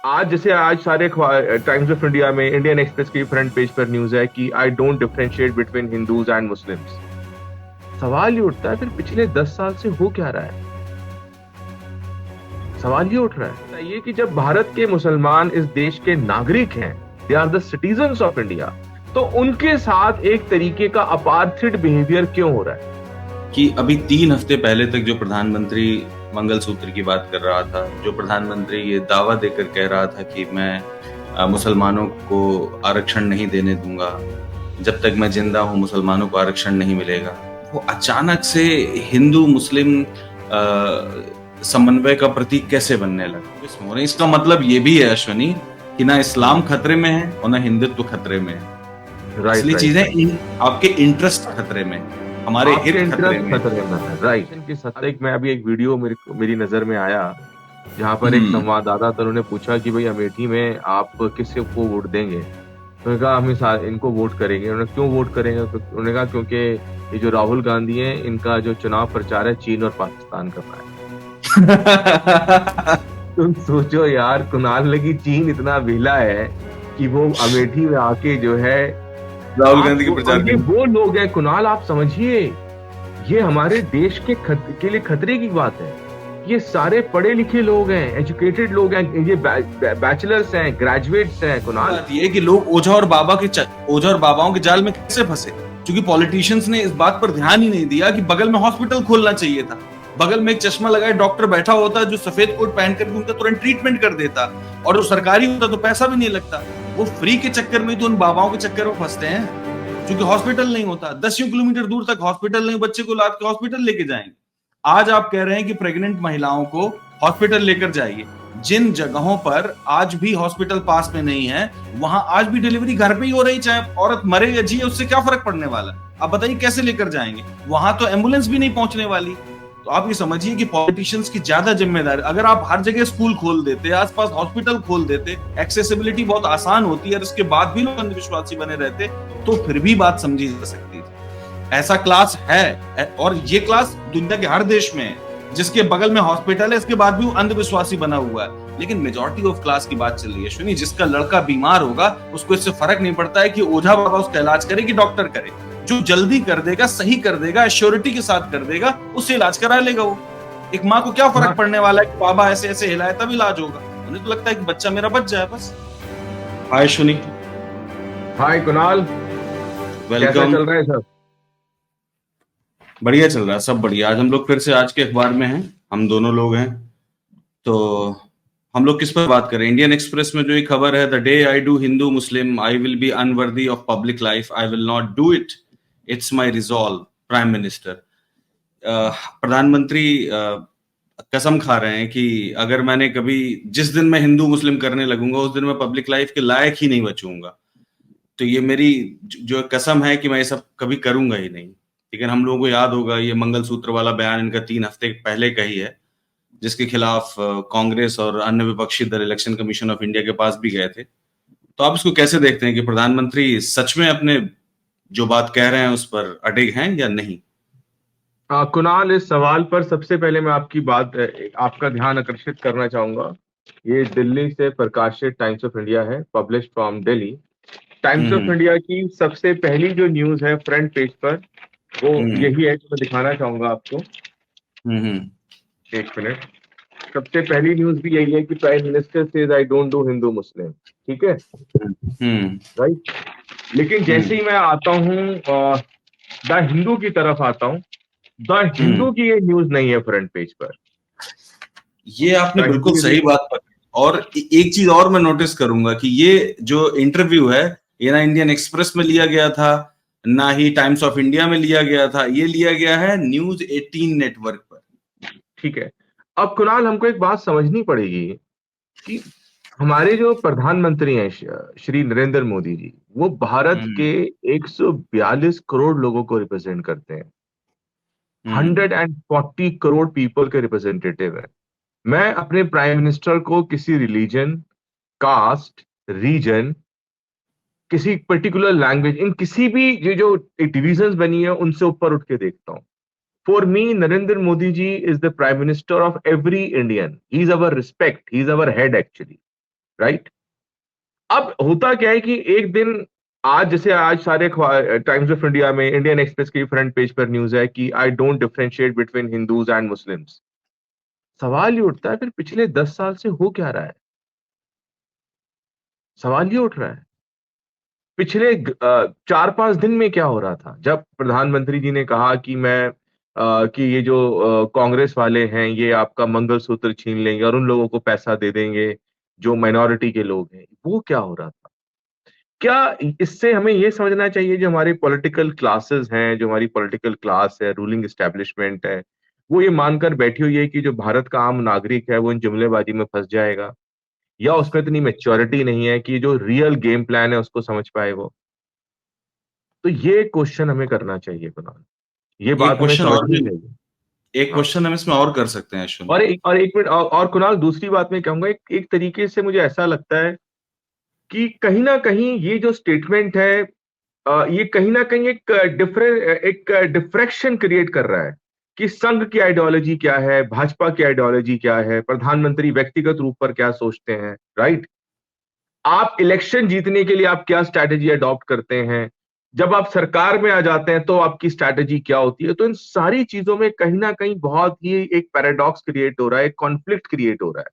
आज जैसे आज सारे टाइम्स ऑफ इंडिया में इंडियन एक्सप्रेस की फ्रंट पेज पर न्यूज है कि I don't differentiate between Hindus and Muslims. सवाल ये उठता है फिर पिछले 10 साल से हो क्या रहा है। सवाल ये उठ रहा है ये कि जब भारत के मुसलमान इस देश के नागरिक हैं, they are the citizens of India, तो उनके साथ एक तरीके का अपार्थिड बिहेवियर क्यों हो रहा है। कि अभी 3 हफ्ते पहले तक जो प्रधानमंत्री मंगलसूत्र की बात कर रहा था, जो प्रधानमंत्री ये दावा देकर कह रहा था कि मैं मुसलमानों को आरक्षण नहीं देने दूंगा, जब तक मैं जिंदा हूं मुसलमानों को आरक्षण नहीं मिलेगा, वो अचानक से हिंदू मुस्लिम समन्वय का प्रतीक कैसे बनने लगा। इसका मतलब ये भी है अश्वनी कि ना इस्लाम खतरे में है और ना हिंदुत्व खतरे में है। इसलिए चीजें आपके इंटरेस्ट खतरे में, हमारे हित खतरे में है। राइट। कि सत्य में अभी एक वीडियो मेरी नजर में आया जहां पर एक संवाददाता था, उन्होंने पूछा कि भाई अमेठी में आप किसको वोट देंगे। उन्होंने कहा हम इनको वोट करेंगे। उन्होंने क्यों वोट करेंगे? उन्होंने कहा क्योंकि ये जो राहुल गांधी है, इनका जो चुनाव प्रचार है चीन और पाकिस्तान कर रहा है। तुम सोचो यार, कुणाल लगी चीन इतना वेला है कि वो अमेठी में आके जो है राहुल गांधी के प्रचार ये वो लोग हैं। कुणाल आप समझिए, ये हमारे देश के लिए खतरे की बात है। ये सारे पढ़े लिखे लोग हैं, एजुकेटेड लोग हैं, ये बैचलर्स हैं, ग्रेजुएट्स हैं। कुणाल ये कि लोग ओझा और बाबाओं के जाल में कैसे फंसे, क्योंकि पॉलिटिशियंस ने इस बात पर ध्यान ही नहीं दिया कि बगल में हॉस्पिटल खोलना चाहिए था। बगल में एक चश्मा लगाए डॉक्टर बैठा होता जो सफेद कोट पहन कर उनका तुरंत ट्रीटमेंट कर देता, और वो सरकारी होता तो पैसा भी नहीं लगता। वो फ्री के चक्कर में तो उन बाबाओं के चक्कर में फंसते हैं, क्योंकि हॉस्पिटल नहीं होता। 10 किलोमीटर दूर तक हॉस्पिटल नहीं, बच्चे को लाद के हॉस्पिटल लेके जाएंगे। आज आप कह रहे हैं कि प्रेग्नेंट महिलाओं को हॉस्पिटल लेकर जाइए। जिन जगहों पर आज भी हॉस्पिटल पास में नहीं है, वहां आज भी डिलीवरी घर पे ही हो रही, चाहे औरत मरे या जिए, उससे क्या फर्क पड़ने वाला। आप बताइए कैसे लेकर जाएंगे? वहां तो एम्बुलेंस भी नहीं पहुंचने वाली। तो आप ये समझिए कि पॉलिटिशियंस की ज्यादा जिम्मेदारी। अगर आप हर जगह स्कूल खोल देते, आसपास हॉस्पिटल खोल देते, एक्सेसिबिलिटी बहुत आसान होती है, और इसके बाद भी लोग अंधविश्वासी बने रहते, तो फिर भी बात समझी जा सकती थी। ऐसा क्लास है, और ये क्लास दुनिया के हर देश में है, जिसके बगल में हॉस्पिटल है, इसके बाद भी वो अंधविश्वासी बना हुआ है। लेकिन मेजॉरिटी ऑफ क्लास की बात चल रही है सुनिए, जिसका लड़का बीमार होगा उसको इससे फर्क नहीं पड़ता है कि ओझा बाबा उसका इलाज करे कि डॉक्टर करे। जो जल्दी कर देगा, सही कर देगा, एश्योरिटी के साथ कर देगा, उससे इलाज करा लेगा वो। एक माँ को क्या फर्क पड़ने वाला है कि बाबा ऐसे ऐसे हिलाए तब इलाज होगा। उन्हें तो लगता है कि बच्चा मेरा बच जाए बस। हाय सुनी। हाय कुणाल, वेलकम। चल रहा है सब? बढ़िया चल रहा है, सब बढ़िया। आज हम लोग फिर से आज के अखबार में हैं, हम दोनों लोग हैं। तो हम लोग किस पर बात करें? इंडियन एक्सप्रेस में जो एक खबर है, the day I do Hindu Muslim I will be unworthy of public life, I will not do it, it's my resolve, prime minister. प्रधानमंत्री कसम खा रहे हैं कि अगर मैंने कभी, जिस दिन मैं हिंदू मुस्लिम करने लगूंगा उस दिन मैं पब्लिक लाइफ के लायक ही नहीं बचूंगा। तो ये मेरी जो कसम है कि मैं ये सब कभी करूंगा ही नहीं। लेकिन हम लोगों को याद होगा ये मंगलसूत्र वाला बयान इनका 3 हफ्ते पहले का ही है, जिसके खिलाफ कांग्रेस और अन्य विपक्षी दल इलेक्शन कमीशन ऑफ इंडिया के पास भी गए थे। तो आप इसको कैसे देखते हैं कि प्रधानमंत्री सच में अपने जो बात कह रहे हैं उस पर अडिग हैं या नहीं? कुणाल, इस सवाल पर सबसे पहले मैं आपका ध्यान आकर्षित करना चाहूंगा। ये दिल्ली से प्रकाशित टाइम्स ऑफ इंडिया है, publish from Delhi. Times of India की सबसे पहली जो न्यूज है फ्रंट पेज पर, वो यही है जो मैं दिखाना चाहूंगा आपको। एक मिनट। सबसे पहली न्यूज भी यही है कि prime minister says I don't do Hindu Muslim. ठीक है, राइट। लेकिन जैसे ही मैं आता हूँ द हिंदू की तरफ आता हूँ, द हिंदू की ये न्यूज नहीं है फ्रंट पेज पर। ये आपने बिल्कुल सही बात पकड़ी। और एक चीज और मैं नोटिस करूंगा कि ये जो इंटरव्यू है, ये ना इंडियन एक्सप्रेस में लिया गया था, ना ही टाइम्स ऑफ इंडिया में लिया गया था, ये लिया गया है न्यूज 18 नेटवर्क पर। ठीक है। अब कुणाल, हमको एक बात समझनी पड़ेगी कि हमारे जो प्रधानमंत्री हैं श्री नरेंद्र मोदी जी, वो भारत के 142 करोड़ लोगों को रिप्रेजेंट करते हैं। 140 करोड़ पीपल के रिप्रेजेंटेटिव है। मैं अपने प्राइम मिनिस्टर को किसी रिलीजन, कास्ट, रीजन, किसी पर्टिकुलर लैंग्वेज, इन किसी भी ये जो डिविजन्स बनी है उनसे ऊपर उठ के देखता हूं। For me, Narendra Modi ji is the prime minister of every Indian. He is our respect, he is our head actually. Right. अब होता क्या है कि एक दिन, आज जैसे आज सारे टाइम्स ऑफ इंडिया में, इंडियन एक्सप्रेस की फ्रंट पेज पर न्यूज है कि I don't differentiate between Hindus and Muslims. सवाल ये उठता है, फिर पिछले 10 साल से हो क्या रहा है? सवाल ये उठ रहा है, पिछले 4-5 दिन में क्या हो रहा था जब प्रधानमंत्री जी ने कहा कि कि ये जो कांग्रेस वाले हैं ये आपका मंगलसूत्र छीन लेंगे और उन लोगों को पैसा दे देंगे जो माइनॉरिटी के लोग हैं, वो क्या हो रहा था? क्या इससे हमें ये समझना चाहिए जो हमारे पॉलिटिकल क्लासेस हैं, जो हमारी पॉलिटिकल क्लास है, रूलिंग एस्टेब्लिशमेंट है, वो ये मानकर बैठी हुई है कि जो भारत का आम नागरिक है वो इन जुमलेबाजी में फंस जाएगा, या उसमें इतनी मैच्योरिटी नहीं है कि जो रियल गेम प्लान है उसको समझ पाए वो? तो ये क्वेश्चन हमें करना चाहिए कुणाल, ये एक बात हमें क्वेश्चन और समझनी भी, चाहिए। एक हाँ, क्वेश्चन हम इसमें और कर सकते हैं अश्विन। और एक मिनट, और कुणाल दूसरी बात मैं कहूंगा, एक तरीके से मुझे ऐसा लगता है कि कहीं ना कहीं ये जो स्टेटमेंट है, ये कहीं ना कहीं एक डिफ्रैक्शन क्रिएट कर रहा है कि संघ की आइडियोलॉजी क्या है, भाजपा की आइडियोलॉजी क्या है, प्रधानमंत्री व्यक्तिगत रूप पर क्या सोचते हैं, राइट? आप इलेक्शन जीतने के लिए आप क्या स्ट्रैटेजी अडॉप्ट करते हैं, जब आप सरकार में आ जाते हैं तो आपकी स्ट्रैटेजी क्या होती है? तो इन सारी चीजों में कहीं ना कहीं बहुत ही एक पैराडॉक्स क्रिएट हो रहा है, एक कॉन्फ्लिक्ट क्रिएट हो रहा है।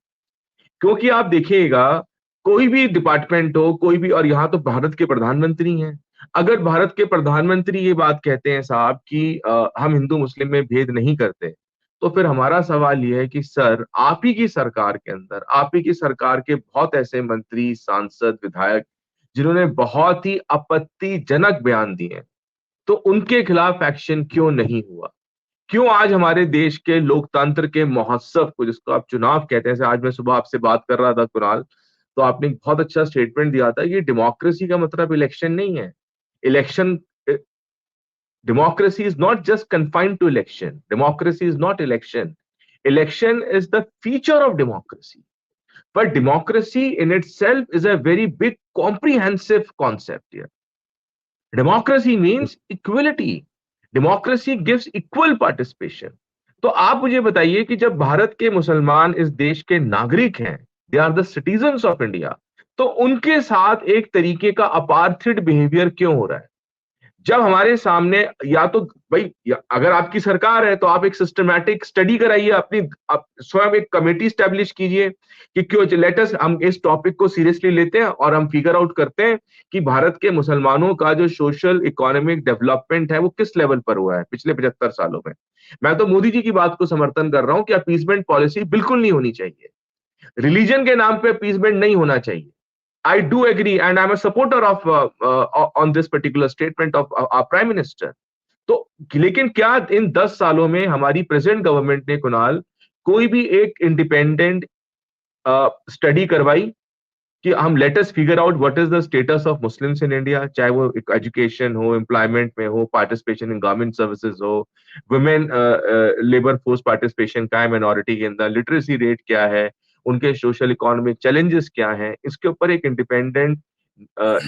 क्योंकि आप देखिएगा, कोई भी डिपार्टमेंट हो, कोई भी, और यहां तो भारत के प्रधानमंत्री हैं, अगर भारत के प्रधानमंत्री ये बात कहते हैं साहब कि हम हिंदू मुस्लिम में भेद नहीं करते, तो फिर हमारा सवाल ये है कि सर, आप ही की सरकार के अंदर, आप ही की सरकार के बहुत ऐसे मंत्री, सांसद, विधायक जिन्होंने बहुत ही आपत्तिजनक बयान दिए हैं, तो उनके खिलाफ एक्शन क्यों नहीं हुआ? क्यों आज हमारे देश के लोकतंत्र के महोत्सव को, जिसको आप चुनाव कहते हैं, जैसे आज मैं सुबह आपसे बात कर रहा था कुणाल, तो आपने एक बहुत अच्छा स्टेटमेंट दिया था, ये डेमोक्रेसी का मतलब इलेक्शन नहीं है। Election, democracy is not just confined to election, democracy is not election, election is the feature of democracy. But democracy in itself is a very big comprehensive concept here. Democracy means equality. Democracy gives equal participation. तो आप मुझे बताइए कि जब भारत के मुसलमान इस देश के नागरिक हैं, they are the citizens of India, तो उनके साथ एक तरीके का अपार्थिड बिहेवियर क्यों हो रहा है? जब हमारे सामने, या तो भाई, अगर आपकी सरकार है तो आप एक सिस्टमैटिक स्टडी कराइए, आप स्वयं एक कमेटी स्टैब्लिश कीजिए कि क्यों, लेट अस, हम इस टॉपिक को सीरियसली लेते हैं और हम फिगर आउट करते हैं कि भारत के मुसलमानों का जो सोशल इकोनॉमिक डेवलपमेंट है वो किस लेवल पर हुआ है पिछले 75 सालों में। मैं तो मोदी जी की बात को समर्थन कर रहा हूं कि अपीसमेंट पॉलिसी बिल्कुल नहीं होनी चाहिए, रिलीजन के नाम पे अपीसमेंट नहीं होना चाहिए। I do agree and I'm a supporter of on this particular statement of our prime minister. तो लेकिन क्या इन 10 सालों में हमारी प्रेजेंट गवर्नमेंट ने कुणाल कोई भी एक इंडिपेंडेंट स्टडी करवाई कि हम let us figure out what is the status of Muslims in India, चाहे वो एजुकेशन हो, एम्प्लॉयमेंट में हो, पार्टिसिपेशन इन गवर्नमेंट सर्विसेज हो, वुमेन लेबर फोर्स पार्टिसिपेशन क्या है माइनॉरिटी के अंदर, लिटरेसी रेट क्या है, उनके सोशल इकोनॉमिक चैलेंजेस क्या हैं, इसके ऊपर एक इंडिपेंडेंट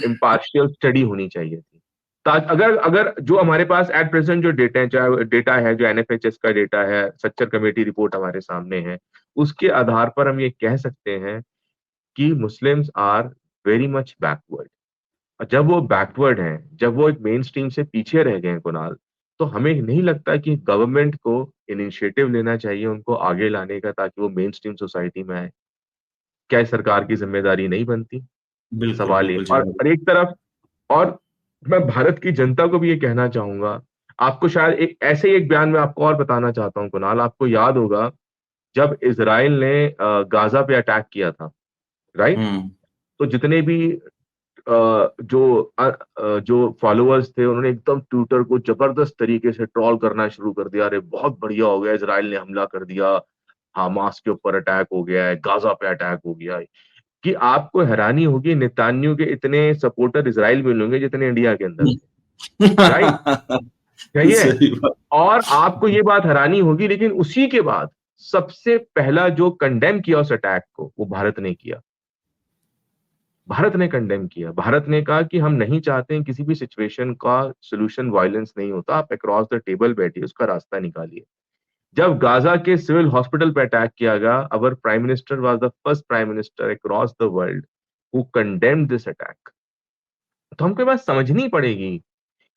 इम्पार्शियल स्टडी होनी चाहिए थी। ताकि अगर अगर जो हमारे पास एट प्रेजेंट जो डेटा है, चाहे डेटा है जो एनएफएचएस का डेटा है, सच्चर कमेटी रिपोर्ट हमारे सामने है, उसके आधार पर हम ये कह सकते हैं कि Muslims are very much backward. और जब वो बैकवर्ड हैं, जब वो एक मेन स्ट्रीम से पीछे रह गए हैं कुणाल, तो हमें नहीं लगता कि गवर्नमेंट को इनिशिएटिव लेना चाहिए उनको आगे लाने का, ताकि वो मेन स्ट्रीम सोसाइटी में आए? क्या ये सरकार की जिम्मेदारी नहीं बनती? बिल्कुल सवाल ये, बिल्कुल जवाब। और एक तरफ, और मैं भारत की जनता को भी ये कहना चाहूंगा, आपको शायद एक ऐसे ही एक बयान में आपको और बताना चाहता हूँ कुणाल, आपको याद होगा जब इसराइल ने गाजा पे अटैक किया था, राइट? हम्म। तो जितने भी जो फॉलोअर्स थे उन्होंने एकदम ट्विटर को जबरदस्त तरीके से ट्रोल करना शुरू कर दिया, अरे बहुत बढ़िया हो गया, इसराइल ने हमला कर दिया, हमास के ऊपर अटैक हो गया है, गाजा पे अटैक हो गया है। कि आपको हैरानी होगी, नेतान्याहू के इतने सपोर्टर इसराइल में मिलेंगे जितने इंडिया के अंदर थे, राइट? सही है। सही बात। और आपको ये बात हैरानी होगी, लेकिन उसी के बाद सबसे पहला जो कंडेम किया उस अटैक को, वो भारत ने किया। भारत ने कंडेम किया, भारत ने कहा कि हम नहीं चाहते हैं किसी भी सिचुएशन का सोल्यूशन वायलेंस नहीं होता, आप अक्रॉस द टेबल बैठिए, उसका रास्ता निकालिए। जब गाजा के सिविल हॉस्पिटल पे अटैक किया गया, our prime minister was the first prime minister across the world who condemned this attack. तो हमको ये बात समझनी पड़ेगी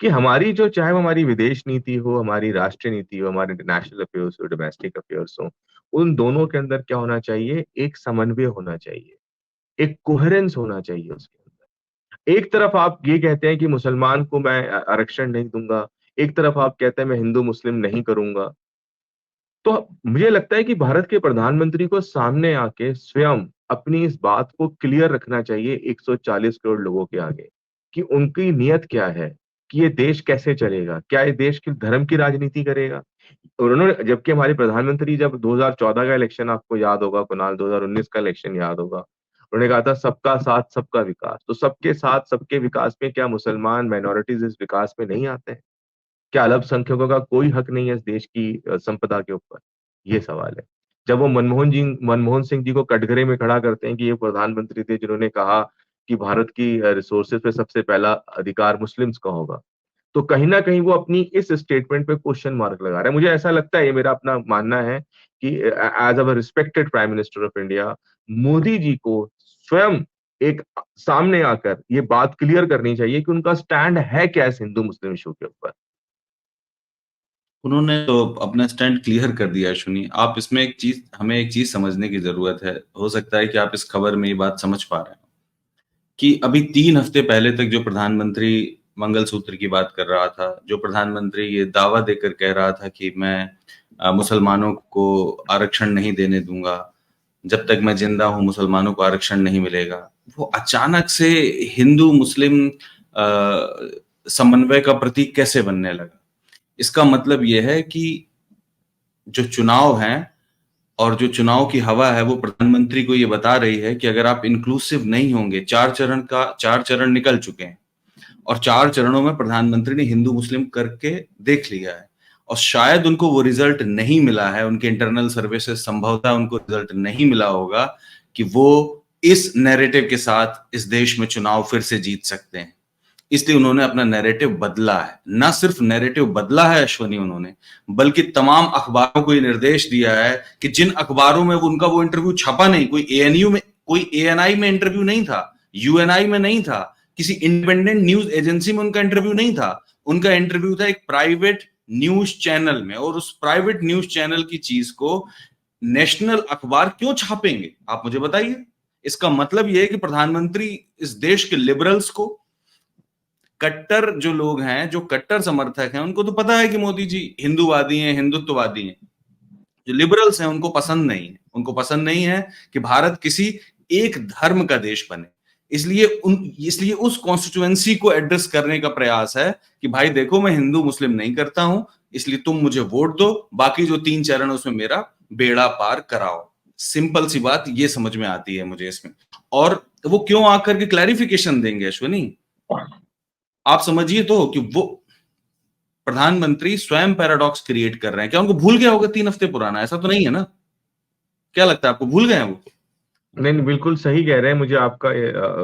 कि हमारी जो, चाहे वो हमारी विदेश नीति हो, हमारी राष्ट्रीय नीति हो, हमारे इंटरनेशनल अफेयर्स हो, डोमेस्टिक अफेयर्स हो, उन दोनों के अंदर क्या होना चाहिए? एक समन्वय होना चाहिए, एक कोहेरेंस होना चाहिए उसके अंदर। एक तरफ आप ये कहते हैं कि मुसलमान को मैं आरक्षण नहीं दूंगा, एक तरफ आप कहते हैं मैं हिंदू मुस्लिम नहीं करूंगा। तो मुझे लगता है कि भारत के प्रधानमंत्री को सामने आके स्वयं अपनी इस बात को क्लियर रखना चाहिए 140 करोड़ लोगों के आगे, कि उनकी नियत क्या है, कि ये देश कैसे चलेगा, क्या ये देश की धर्म की राजनीति करेगा। और उन्होंने, जबकि हमारे प्रधानमंत्री जब 2014 का इलेक्शन आपको याद होगा कुणाल, 2019 का इलेक्शन याद होगा, उन्होंने कहा था सबका साथ सबका विकास। तो सबके साथ सबके विकास में क्या मुसलमान माइनॉरिटीज इस विकास में नहीं आते हैं? क्या अल्पसंख्यकों का कोई हक नहीं है इस देश की संपदा के ऊपर? ये सवाल है। जब वो मनमोहन सिंह जी को कटघरे में खड़ा करते हैं कि ये प्रधानमंत्री थे जिन्होंने कहा कि भारत की रिसोर्सेज पे सबसे पहला अधिकार मुस्लिम्स का होगा, तो कहीं न कहीं वो अपनी इस स्टेटमेंट पे क्वेश्चन मार्क लगा रहा है। मुझे ऐसा लगता है, ये मेरा अपना मानना है कि as our respected prime minister of India, Modi ji को स्वयं एक सामने आकर ये बात क्लियर करनी चाहिए कि उनका स्टैंड है क्या इस हिंदू मुस्लिम इश्यू के ऊपर। उन्होंने तो अपना स्टैंड क्लियर कर दिया अश्विनी। आप इसमें हमें एक चीज समझने की जरूरत है। हो सकता है कि आप इस खबर में ये बात समझ पा रहे हो कि अभी 3 हफ्ते पहले तक जो प्रधानमंत्री मंगलसूत्र की बात कर रहा था, जो प्रधानमंत्री ये दावा देकर कह रहा था कि मैं मुसलमानों को आरक्षण नहीं देने दूंगा, जब तक मैं जिंदा हूं मुसलमानों को आरक्षण नहीं मिलेगा, वो अचानक से हिंदू मुस्लिम समन्वय का प्रतीक कैसे बनने लगा। इसका मतलब यह है कि जो चुनाव है और जो चुनाव की हवा है वो प्रधानमंत्री को ये बता रही है कि अगर आप इंक्लूसिव नहीं होंगे, 4 चरण निकल चुके हैं और 4 चरणों में प्रधानमंत्री ने हिंदू मुस्लिम करके देख लिया है और शायद उनको वो रिजल्ट नहीं मिला है, उनके इंटरनल सर्विसेज संभवतः उनको रिजल्ट नहीं मिला होगा कि वो इस नैरेटिव के साथ इस देश में चुनाव फिर से जीत सकते हैं। इसलिए उन्होंने अपना नैरेटिव बदला है। ना सिर्फ नैरेटिव बदला है अश्वनी उन्होंने, बल्कि तमाम अखबारों को ये निर्देश दिया है कि जिन अखबारों में उनका वो इंटरव्यू छपा नहीं, कोई एएनयू में, कोई एएनआई में इंटरव्यू नहीं था, यूएनआई में नहीं था, किसी इंडिपेंडेंट न्यूज एजेंसी में उनका इंटरव्यू नहीं था। उनका इंटरव्यू था एक प्राइवेट न्यूज चैनल में, और उस प्राइवेट न्यूज चैनल की चीज को नेशनल अखबार क्यों छापेंगे, आप मुझे बताइए। इसका मतलब यह है कि प्रधानमंत्री इस देश के लिबरल्स को, कट्टर जो लोग हैं, जो कट्टर समर्थक हैं, उनको तो पता है कि मोदी जी हिंदूवादी हैं, हिंदुत्ववादी हैं। जो लिबरल्स हैं उनको पसंद नहीं है, उनको पसंद नहीं है कि भारत किसी एक धर्म का देश बने। इसलिए उस कॉन्स्टिट्यूएंसी को एड्रेस करने का प्रयास है कि भाई देखो, मैं हिंदू मुस्लिम नहीं करता हूं, इसलिए तुम मुझे वोट दो, बाकी जो 3 चरण उसमें मेरा बेड़ा पार कराओ। सिंपल सी बात ये समझ में आती है मुझे इसमें। और वो क्यों आकर के क्लैरिफिकेशन देंगे अश्विनी, आप समझिए तो कि वो प्रधानमंत्री स्वयं पैराडॉक्स क्रिएट कर रहे हैं। क्या उनको भूल गया होगा 3 हफ्ते पुराना? ऐसा तो नहीं है ना? क्या लगता है आपको, भूल गए हैं वो? नहीं नहीं, बिल्कुल सही कह रहे हैं। मुझे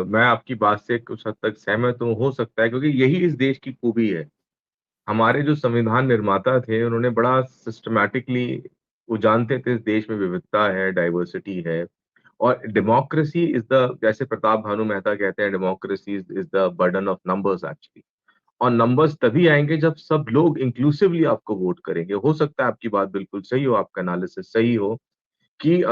मैं आपकी बात से कुछ हद तक सहमत हूँ, हो सकता है, क्योंकि यही इस देश की खूबी है। हमारे जो संविधान निर्माता थे उन्होंने बड़ा सिस्टमैटिकली, वो जानते थे इस देश में विविधता है, डाइवर्सिटी है, और डेमोक्रेसी इज द, जैसे प्रताप भानु मेहता कहते हैं, democracy is the burden of numbers actually. और नंबर्स तभी आएंगे जब सब लोग इंक्लूसिवली आपको वोट करेंगे। हो सकता है आपकी बात बिल्कुल सही हो, आपका एनालिसिस सही हो, कि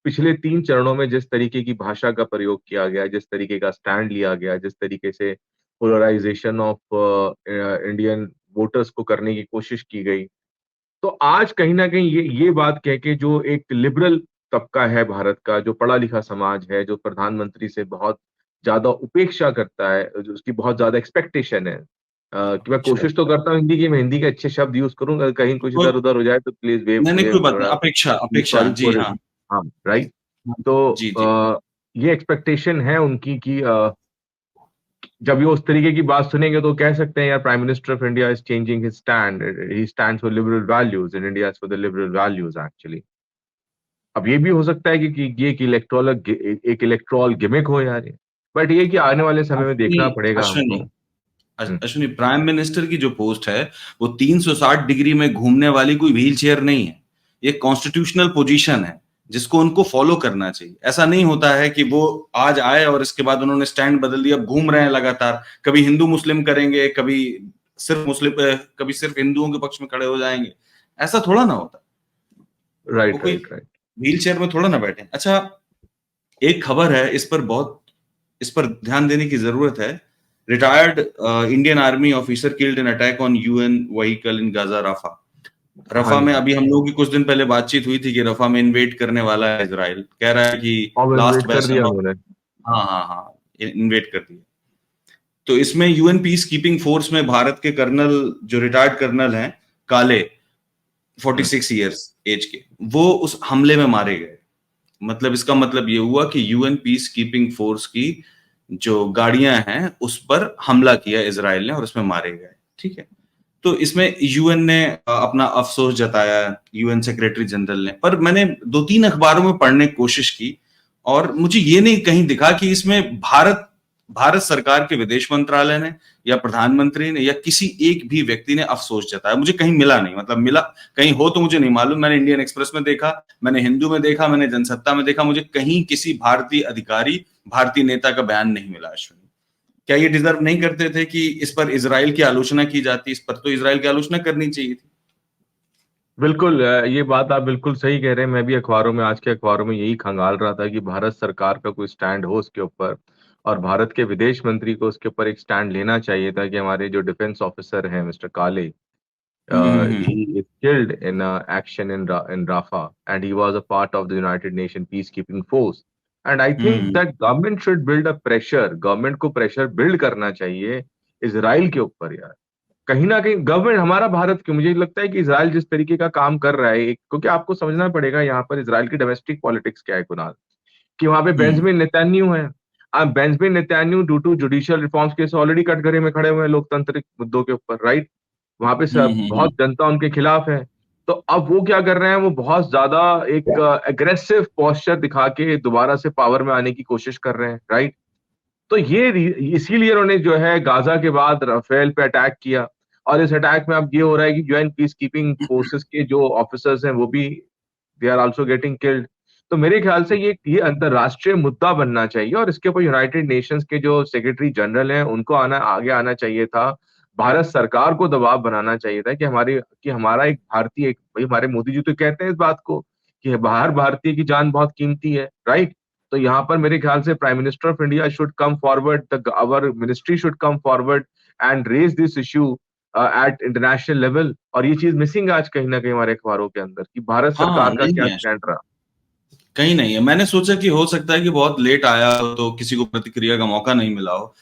पिछले 3 चरणों में जिस तरीके की भाषा का प्रयोग किया गया, जिस तरीके का स्टैंड लिया गया, जिस तरीके से पोलराइजेशन ऑफ इंडियन वोटर्स को करने की कोशिश की गई, तो आज कहीं ना कहीं ये बात कह के, जो एक लिबरल तबका है भारत का, जो पढ़ा लिखा समाज है, जो प्रधानमंत्री से बहुत ज्यादा उपेक्षा करता है, जो उसकी बहुत ज्यादा एक्सपेक्टेशन है, कि मैं अच्छा, कोशिश तो करता हूँ हिंदी की, मैं हिंदी के अच्छे शब्द यूज करूँ, अगर कहीं कुछ कोई इधर उधर हो जाए तो प्लीज वेव नहीं नहीं, कोई वेव बात नहीं, थोड़ा अपेक्षा अपेक्षा, सॉरी जी फॉर, हाँ। हाँ, राइट। हाँ, तो जी जी। ये एक्सपेक्टेशन है उनकी कि जब ये उस तरीके की बात सुनेंगे तो कह सकते हैं यार, prime minister of India is changing his stand, he stands for liberal values and India is for the liberal values actually. अब ये भी हो सकता है कि ये एक इलेक्ट्रॉल गिमिक हो यार ये, बट ये कि आने वाले समय में अश्विनी देखना पड़ेगा हमको। अश्विनी प्राइम मिनिस्टर की जो पोस्ट है वो 360 डिग्री में घूमने वाली कोई व्हील चेयर नहीं है। ये कॉन्स्टिट्यूशनल पोजीशन है जिसको उनको फॉलो करना चाहिए। ऐसा नहीं होता है कि वो आज आए और इसके बाद उन्होंने स्टैंड बदल दिया, घूम रहे हैं लगातार, कभी हिंदू मुस्लिम करेंगे, कभी सिर्फ मुस्लिम, कभी सिर्फ हिंदुओं के पक्ष में खड़े हो जाएंगे। ऐसा थोड़ा ना होता, वो राइट कोई राइट राइट। व्हील चेयर में थोड़ा ना बैठे। अच्छा, एक खबर है, इस पर ध्यान देने की जरूरत है। Retired Indian army officer killed in attack on UN vehicle in Gaza Rafah. हाँ रफा में जी। अभी हम लोगों की कुछ दिन पहले बातचीत हुई थी कि रफा में इन्वेड करने वाला है इजराइल, कह रहा है कि और लास्ट वेट कर बेसन दिया ऑफ। उन्होंने। हाँ हाँ हाँ, इन्वेड कर दिया। तो इसमें यूएन पीस कीपिंग फोर्स में भारत के कर्नल, जो रिटायर्ड कर्नल हैं, काले, 46 इयर्स एज के, वो उस हमले में मारे गए। मतलब इसका मतलब ये हुआ कि यूएन पीस कीपिंग फोर्स की जो गाड़ियां हैं उस पर हमला किया इजराइल ने और उसमें मारे गए। ठीक है, तो इसमें यूएन ने अपना अफसोस जताया, यूएन सेक्रेटरी जनरल ने। पर मैंने 2-3 अखबारों में पढ़ने की कोशिश की और मुझे ये नहीं कहीं दिखा कि इसमें भारत सरकार के विदेश मंत्रालय ने या प्रधानमंत्री ने या किसी एक भी व्यक्ति ने अफसोस जताया। मुझे कहीं मिला नहीं, मतलब मिला कहीं हो तो मुझे नहीं मालूम। मैंने इंडियन एक्सप्रेस में देखा, मैंने हिंदू में देखा, मैंने जनसत्ता में देखा, मुझे कहीं किसी भारतीय अधिकारी, भारतीय नेता का बयान नहीं मिला। अश्विनी, क्या ये डिजर्व नहीं करते थे कि इस पर इजराइल की आलोचना की जाती? इस पर तो इजराइल की आलोचना करनी चाहिए थी। बिल्कुल, ये बात आप बिल्कुल सही कह रहे हैं। मैं भी अखबारों में, आज के अखबारों में यही खंगाल रहा था कि भारत सरकार का कोई स्टैंड हो उसके ऊपर, और भारत के विदेश मंत्री को उसके ऊपर एक स्टैंड लेना चाहिए था कि हमारे जो डिफेंस ऑफिसर हैं मिस्टर काले, हम्म। he is killed in action in Rafah, and he was a part of the United Nations peacekeeping force. And I think hmm. that government should build a pressure. Government को pressure build करना चाहिए Israel के ऊपर यार। कहीं ना कहीं government हमारा भारत क्यों, मुझे लगता है कि इसराइल जिस तरीके का काम कर रहा है, क्योंकि आपको समझना पड़ेगा यहाँ पर इसराइल की डोमेस्टिक पॉलिटिक्स क्या है कुणाल, कि वहां पे हम्म। बेंजामिन नेतन्याहू है। अब Benjamin Netanyahu due to judicial reforms case already कटघरे में खड़े हुए हैं लोकतांत्रिक मुद्दों के ऊपर, राइट। वहां पे सब हम्म। बहुत जनता उनके खिलाफ है। तो अब वो क्या कर रहे हैं, वो बहुत ज्यादा एक एग्रेसिव पोस्चर दिखा के दोबारा से पावर में आने की कोशिश कर रहे हैं, राइट। तो इसीलिए उन्होंने जो है गाजा के बाद राफेल पे अटैक किया, और इस अटैक में अब ये हो रहा है कि यूएन पीस कीपिंग फोर्सेस के जो ऑफिसर्स हैं वो भी they are also getting killed. तो मेरे ख्याल से ये अंतरराष्ट्रीय मुद्दा बनना चाहिए, और इसके ऊपर यूनाइटेड नेशंस के जो सेक्रेटरी जनरल हैं उनको आगे आना चाहिए था। भारत सरकार को दबाव बनाना चाहिए था कि हमारा एक भारतीय, एक भाई हमारे मोदी जी तो कहते हैं इस बात को कि बाहर भारतीय की जान बहुत कीमती है, राइट। तो यहाँ पर मेरे ख्याल से prime minister of India should come forward, our ministry should come forward and raise this issue at international level. और ये चीज मिसिंग आज कहीं ना कहीं हमारे अखबारों के अंदर कि भारत हाँ, सरकार का नहीं क्या है, स्टैंड रहा। कहीं नहीं है। मैंने सोचा कि हो सकता है कि बहुत लेट आया हो तो किसी को प्रतिक्रिया का मौका नहीं मिला हो,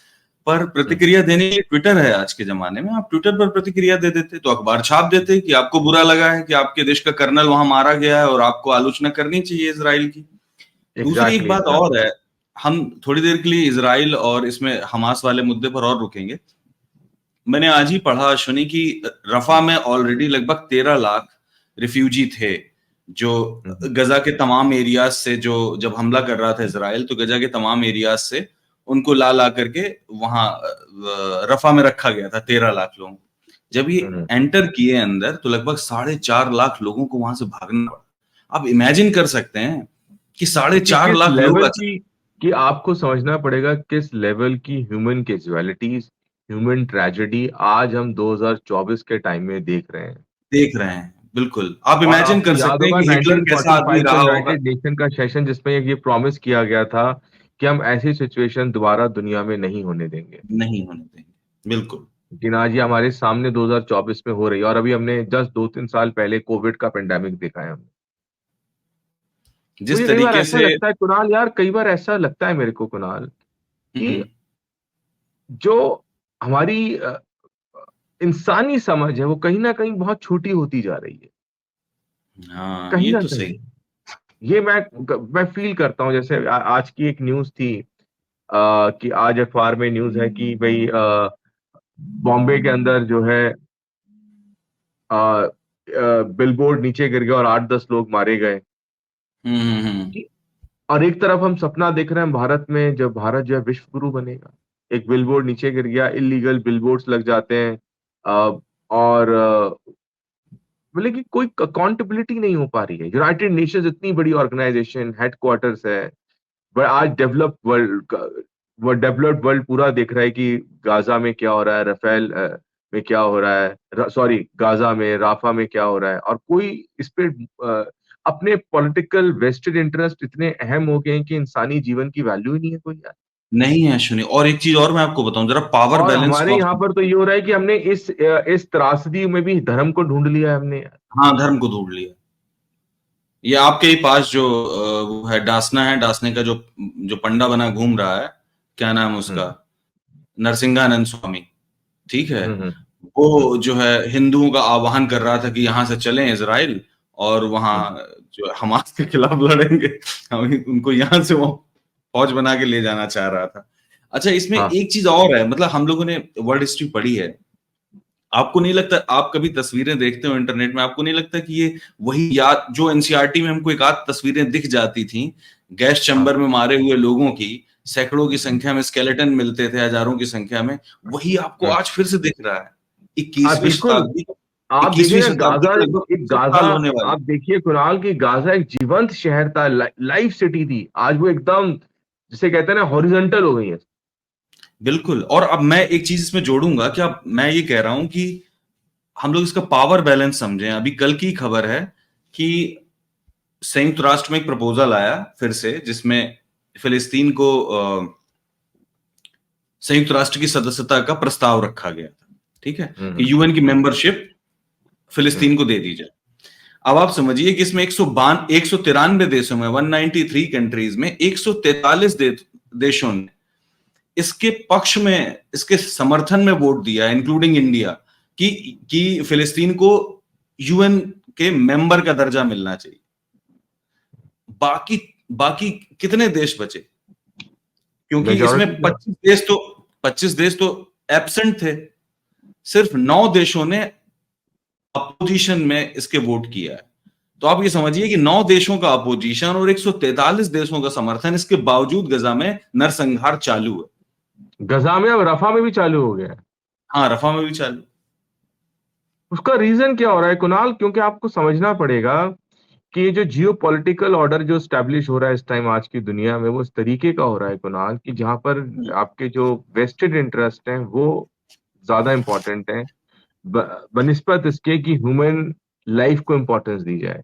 पर हम्म। प्रतिक्रिया देने के लिए ट्विटर है आज के जमाने में। आप ट्विटर पर प्रतिक्रिया दे देते तो अखबार छाप देते कि आपको बुरा लगा है कि आपके देश का कर्नल वहां मारा गया है और आपको आलोचना करनी चाहिए इजराइल की। दूसरी एक एग्जैक्टली बात और एग्जैक्टली। है, हम थोड़ी देर के लिए इजराइल और इसमें हमास वाले मुद्दे पर और रुकेंगे। मैंने आज ही पढ़ा अश्विनी की रफा में ऑलरेडी लगभग 13 लाख रिफ्यूजी थे, जो गजा के तमाम एरियाज से, जो जब हमला कर रहा था इसराइल तो गजा के तमाम एरियाज से उनको ला करके वहां रफा में रखा गया था, 13 लाख लोगों को। जब ये एंटर किए अंदर तो लगभग 4.5 लाख लोगों को वहां से भागना पड़ा। आप इमेजिन कर सकते हैं कि साढ़े कि चार किस लाख लोग लेवल की, कि आपको समझना पड़ेगा किस लेवल की ह्यूमन कैजुअलिटीज, ह्यूमन ट्रेजेडी आज हम 2024 के टाइम में देख रहे हैं। देख रहे हैं। बिल्कुल, आप और इमेजिन आपको कर याद सकते हैं होगा कि हिटलर कैसा आदमी 1945 का रहा होगा। यूनाइटेड नेशन का सेशन जिसमें ये प्रॉमिस किया गया था कि हम ऐसी सिचुएशन दोबारा दुनिया में नहीं होने देंगे। नहीं होने देंगे, बिल्कुल। लेकिन आज ये हमारे सामने 2024 में हो रही है, और अभी हमने जस्ट 2-3 साल पहले कोविड का पेंडेमिक देखा है हमने। जिस मुझे कई बार तरीके ऐसा से लगता है कुणाल यार, कई बार ऐसा लगता है मेरे को कुणाल, कि हम्म, जो हमारी इंसानी समझ है वो कहीं ना कहीं बहुत छोटी होती जा रही है। हाँ, कहीं ये ना तो कहीं सही। ये मैं फील करता हूँ। जैसे आज की एक न्यूज थी, कि आज अखबार में न्यूज है कि भाई बॉम्बे के अंदर जो है बिलबोर्ड नीचे गिर गया और 8-10 लोग मारे गए। हम्म। कि- और एक तरफ हम सपना देख रहे हैं भारत में, जब भारत जो है विश्व गुरु बनेगा, एक बिलबोर्ड नीचे गिर गया, इलीगल बिलबोर्ड्स लग जाते हैं, और मतलब कि कोई अकाउंटेबिलिटी नहीं हो पा रही है। यूनाइटेड नेशंस इतनी बड़ी ऑर्गेनाइजेशन, हेडक्वार्टर्स है, पर आज डेवलप्ड वर्ल्ड पूरा देख रहा है कि गाजा में क्या हो रहा है, राफेल में क्या हो रहा है, सॉरी गाजा में, राफा में क्या हो रहा है, और कोई इस पे अपने पॉलिटिकल वेस्टेड इंटरेस्ट इतने अहम हो गए हैं कि इंसानी जीवन की वैल्यू ही नहीं है कोई यार। नहीं है अश्विनी, और एक चीज और मैं आपको बताऊं, जरा पावर और बैलेंस हमारे को यहाँ पर तो ये हो रहा है कि हमने इस त्रासदी में भी धर्म को ढूंढ लिया है हमने यार। हाँ, धर्म को ढूंढ लिया। ये आपके ही पास जो वो है डासना है, डासने का जो जो पंडा बना घूम रहा है, क्या नाम उसका, हम्म नरसिंहानंद स्वामी, ठीक है। हम्म हम्म वो जो है हिंदुओं का आह्वान कर रहा था कि यहाँ से चलें इजराइल, और वहां हम्म जो हमास के खिलाफ लड़ेंगे। हम उनको यहाँ से वो फौज बना के ले जाना चाह रहा था। अच्छा, इसमें हाँ एक चीज और है, मतलब हम लोगों ने वर्ल्ड हिस्ट्री पढ़ी है, आपको नहीं लगता, आप कभी तस्वीरें देखते हो इंटरनेट में, आपको नहीं लगता कि ये वही याद जो एनसीईआरटी में हमको एक आध तस्वीरें दिख जाती थी गैस हाँ चैम्बर में मारे हुए लोगों की, सैकड़ों की संख्या में स्केलेटन मिलते थे, हजारों की संख्या में, वही आपको हम्म। आज फिर से दिख रहा है। हाँ इक्कीसवीं बिल्कुल। शताब्दी आप देखिए इक्कीसवीं ना, शताब्दी गाजा के लगभग एक 500 गाजा, साल होने वाले। आप देखिए कुणाल की गाजा एक जीवंत शहर था, लाइफ सिटी थी, आज वो एकदम जिसे कहते हैं ना हॉरिजॉन्टल हो गई है। बिल्कुल, और अब मैं एक चीज इसमें जोड़ूंगा, क्या मैं ये कह रहा हूं कि हम लोग इसका पावर बैलेंस समझें। अभी कल की खबर है कि संयुक्त राष्ट्र में एक प्रपोजल आया फिर से, जिसमें फिलिस्तीन को संयुक्त राष्ट्र की सदस्यता का प्रस्ताव रखा गया था, ठीक है, कि हम्म यूएन की मेंबरशिप हम्म फिलिस्तीन को दे दी जाए। अब आप समझिए कि इसमें 193 देशों में, 193 कंट्रीज में 143 देशों ने इसके पक्ष में, इसके समर्थन में वोट दिया, इंक्लूडिंग इंडिया, कि फिलिस्तीन को यूएन के मेंबर का दर्जा मिलना चाहिए। बाकी बाकी कितने देश बचे? क्योंकि इसमें मेजोरिटी था। 25 देश तो एब्सेंट थे, सिर्फ 9 देशों ने अपोजिशन में इसके वोट किया है। तो आप ये समझिए कि 9 देशों का अपोजिशन और 143 देशों का समर्थन, इसके बावजूद गजा में नरसंहार चालू है। गजा में अब रफा में भी चालू हो गया है। हाँ, रफा में भी चालू। उसका रीजन क्या हो रहा है कुणाल? क्योंकि आपको समझना पड़ेगा कि ये जो जियो पॉलिटिकल ऑर्डर जो स्टैब्लिश हो रहा है इस टाइम आज की दुनिया में, वो इस तरीके का हो रहा है कुणाल, कि जहां पर आपके जो वेस्टेड इंटरेस्ट हैं वो ज्यादा इंपॉर्टेंट है बनिस्बत इसके कि ह्यूमन लाइफ को इंपॉर्टेंस दी जाए।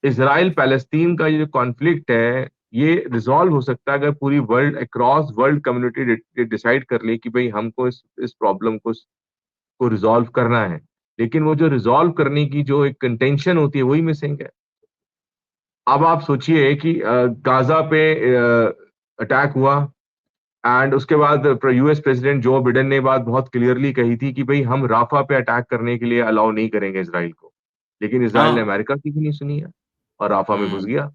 इसराइल पैलेस्तीन का ये जो कॉन्फ्लिक्ट है, ये रिजॉल्व हो सकता है अगर पूरी world, across world community decide कर ले कि भाई हमको इस प्रॉब्लम को रिजॉल्व करना है। लेकिन वो जो रिजॉल्व करने की जो एक कंटेंशन होती है वही मिसिंग है। अब आप सोचिए कि गाजा पे अटैक हुआ, एंड उसके बाद यूएस प्रेसिडेंट जो बिडेन ने बात बहुत क्लियरली कही थी कि भाई हम राफा पे अटैक करने के लिए अलाउ नहीं करेंगे इसराइल को। लेकिन इसराइल ने हाँ। अमेरिका की भी नहीं सुनी है और राफा में घुस हम्म। गया।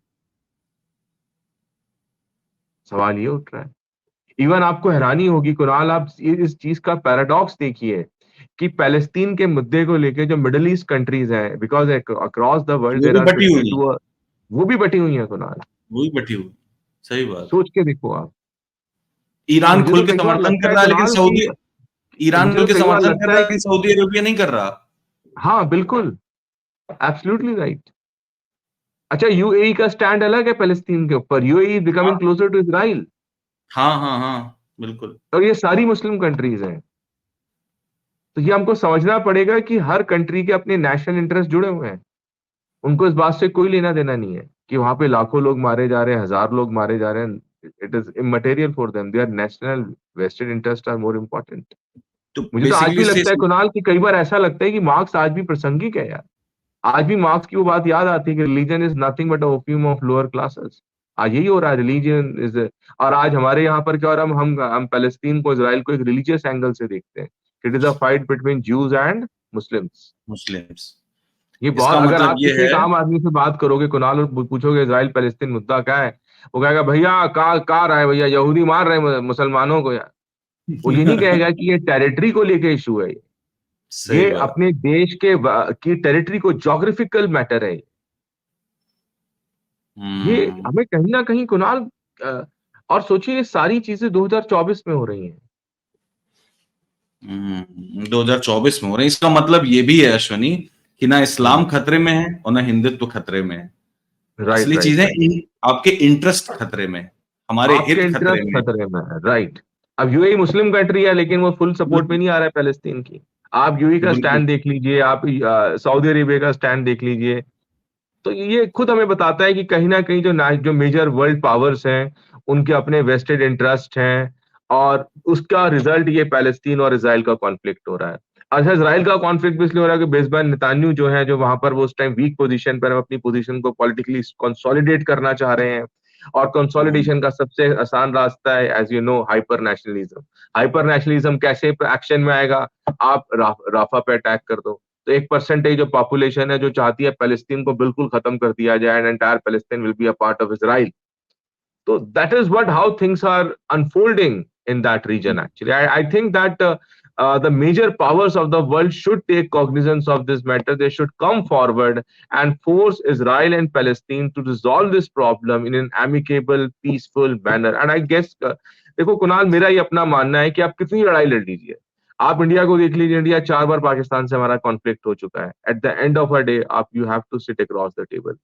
सवाल ये उठ रहा है। इवन आपको हैरानी होगी कुणाल, आप इस चीज का पैराडॉक्स देखिए कि पैलेस्तीन के मुद्दे को लेके जो मिडिल ईस्ट कंट्रीज हैं, बिकॉज अक्रॉस द वर्ल्ड वो देयर भी आर बटी हुई है, 52, वो भी बटी हुई हैं कुणाल। वो भी बटी हुई। सही बात है। सोच के देखो आप। ईरान मुझे खुल तो के कई बार समर्थन लगता कर है रहा है, लेकिन कुणाल कि सऊदी, ईरान मुझे खुल तो के कई बार समर्थन कर लगता रहा है है, कि लेकिन सऊदी अरेबिया नहीं कर रहा। हाँ बिल्कुल, एब्सोल्युटली राइट। अच्छा, यूएई का स्टैंड अलग है पैलेस्तीन के ऊपर, यूएई बिकमिंग हाँ क्लोजर टू इसराइल। हाँ हाँ हाँ, बिल्कुल। और ये सारी मुस्लिम कंट्रीज हैं। तो ये हमको समझना पड़ेगा कि हर कंट्री के अपने नेशनल इंटरेस्ट जुड़े हुए हैं। उनको इस बात से कोई लेना देना नहीं है कि वहां पे लाखों लोग मारे जा रहे हैं, हजार लोग मारे जा रहे हैं। It is immaterial for them, their national vested interest are more important. तो मुझे तो आज बेसिकली भी इससे लगता है कुणाल कि कई बार ऐसा लगता है कि मार्क्स आज भी प्रासंगिक है यार। आज भी मार्क्स की वो बात याद आती है कि religion is nothing but opium of lower classes. आज यही हो रहा है, रिलीजन इज। और आज हमारे यहाँ पर क्या हो रहा है, हम पैलेस्तीन को, इसराइल को एक रिलीजियस एंगल से देखते हैं। It is a fight between Jews and Muslims. Muslims, ये बहुत, इसका अगर मतलब आप ये किसी एक है। आम आदमी से बात करोगे कुणाल और पूछोगे इसराइल पैलेस्तीन मुद्दा क्या है, वो कहेगा भैया का रहा है भैया, यहूदी मार रहे हैं मुसलमानों को यार। वो ये नहीं कहेगा कि ये टेरिटरी को लेके इशू है। सही ये बात। अपने देश के की टेरिटरी को, जोग्राफिकल मैटर है। ये हम्म। हमें कहीं ना कहीं कुणाल अ, और सोचिए ये सारी चीजें 2024 में हो रही हैं। 2024 में हो रहे हैं। इसका मतलब ये भी है अश्वनी कि ना इस्लाम खतरे में है और ना हिंदुत्व खतरे में है। राइट असली राइट चीजें राइट। आपके इंटरेस्ट खतरे में है, हमारे आपके हित खतरे इंटरेस्ट में है। खतरे में है, राइट। अब यूएई मुस्लिम कंट्री है, लेकिन वो फुल सपोर्ट में बिल्कुल नहीं आ रहा है पैलेस्तीन की। आप यूएई का बिल्कुल। स्टैंड देख लीजिए, आप सऊदी अरेबिया का स्टैंड देख लीजिए। तो ये खुद हमें बताता है कि कहीं ना कहीं जो मेजर वर्ल्ड पावर्स हैं, उनके अपने वेस्टेड इंटरेस्ट हैं, और उसका रिजल्ट ये पैलेस्तीन और इसराइल का कॉन्फ्लिक्ट हो रहा है। अच्छा, इसराइल का कॉन्फ्लिक्ट भी इसलिए हो रहा है कि बेजबान नेतान्याहू जो है, जो वहां पर वो उस टाइम वीक पोजीशन पर अपनी पोजीशन को पॉलिटिकली कंसोलिडेट करना चाह रहे हैं। और हम्म, कंसोलिडेशन का सबसे आसान रास्ता है, as you know, hyper nationalism. Hyper nationalism कैसे एक्शन में आएगा? आप राफा पे अटैक कर दो, तो एक परसेंटेज ऑफ पॉपुलेशन है जो चाहती है पैलेस्तीन को बिल्कुल खत्म कर दिया जाए, and entire Palestine will be a part of Israel. So that is what how things are unfolding in that region. Actually, I think that the major powers of the world should take cognizance of this matter. They should come forward and force Israel and Palestine to resolve this problem in an amicable, peaceful manner. And I guess, देखो कुणाल, मेरा ही अपना मानना है कि आप कितनी लड़ाई लड़ लीजिए, आप इंडिया को देख लीजिए, इंडिया 4 बार पाकिस्तान से हमारा कॉन्फ्लिक्ट हो चुका है। At the end of a day आप you have to sit across the table,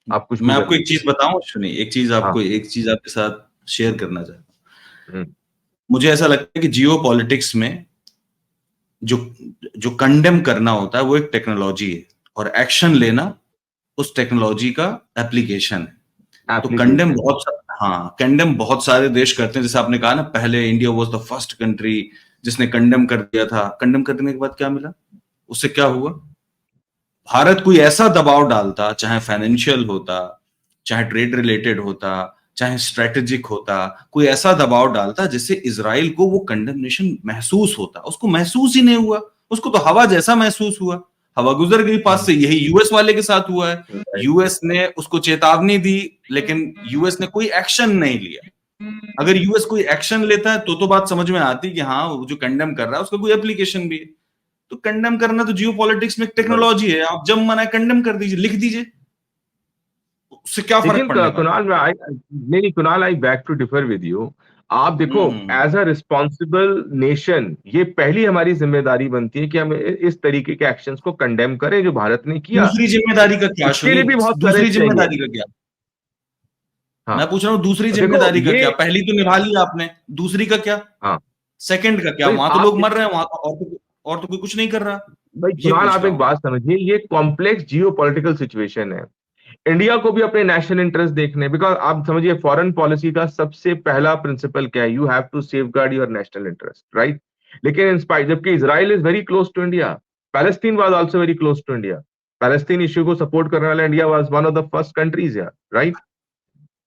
आप कुछ मैं भी कर आपको एक लीजिए। चीज बताऊं, सुनिए, हाँ। एक चीज आपके साथ शेयर करना चाहता हूँ। हम्म। मुझे ऐसा लगता है कि जियो पॉलिटिक्स में जो जो कंडेम करना होता है वो एक टेक्नोलॉजी है, और एक्शन लेना उस टेक्नोलॉजी का एप्लीकेशन है। तो कंडेम एप्लीकेशन। हाँ, कंडेम बहुत सारे देश करते हैं। जैसे आपने कहा ना, पहले India was the first country जिसने कंडेम कर दिया था। कंडेम करने के बाद क्या मिला? उससे क्या हुआ? भारत कोई ऐसा दबाव डालता, चाहे फाइनेंशियल होता, चाहे ट्रेड रिलेटेड होता, चाहे स्ट्रेटेजिक होता, कोई ऐसा दबाव डालता जिससे इसराइल को वो कंडेमनेशन महसूस होता। उसको महसूस ही नहीं हुआ, उसको तो हवा जैसा महसूस हुआ। हवा गुजर गई पास से। यही यूएस वाले के साथ हुआ है। राइट। यूएस ने उसको चेतावनी दी, लेकिन यूएस ने कोई एक्शन नहीं लिया। अगर यूएस कोई एक्शन लेता है तो बात समझ में आती कि हाँ, वो जो कंडेम कर रहा है उसका कोई एप्लीकेशन भी है। तो कंडेम करना तो जियो पॉलिटिक्स में एक टेक्नोलॉजी है। आप जब मना कंडेम कर दीजिए, लिख दीजिए, उससे क्या फर्क लेकिन पड़ने वाला? कुणाल, नहीं Kunal, I beg to differ with you. आप देखो, hmm. As a responsible nation, ये पहली हमारी जिम्मेदारी बनती है कि हम इस तरीके के एक्शंस को कंडेम करें जो भारत ने किया। दूसरी जिम्मेदारी का क्या, इसके लिए सुनील? भी बहुत दूसरी करेज चाहिए। जिम्मेदारी का क्या? हाँ। मैं पूछ रहा हूँ, दूसरी देखो जिम्मेदारी का ये, क्या? पहली तो निभा ली आपने, दूसरी का क्या? हाँ, सेकंड का क्या? भाई वहां तो आप, लोग मर रहे हैं, वहां तो और तो कोई कुछ नहीं कर रहा। भाई ये कुणाल, पूछ आप रहा एक हूं। बात समझिए, ये कॉम्प्लेक्स जियो पॉलिटिकल सिचुएशन है। इंडिया को भी अपने नेशनल इंटरेस्ट देखने, बिकॉज आप समझिए फॉरेन पॉलिसी का सबसे पहला प्रिंसिपल क्या है? You have to safeguard your national interest, right. लेकिन इन स्पाइट, जबकि Israel is very close to India, Palestine was also very close to India, Palestine issue को सपोर्ट करने वाला India was one of the first countries यार, right.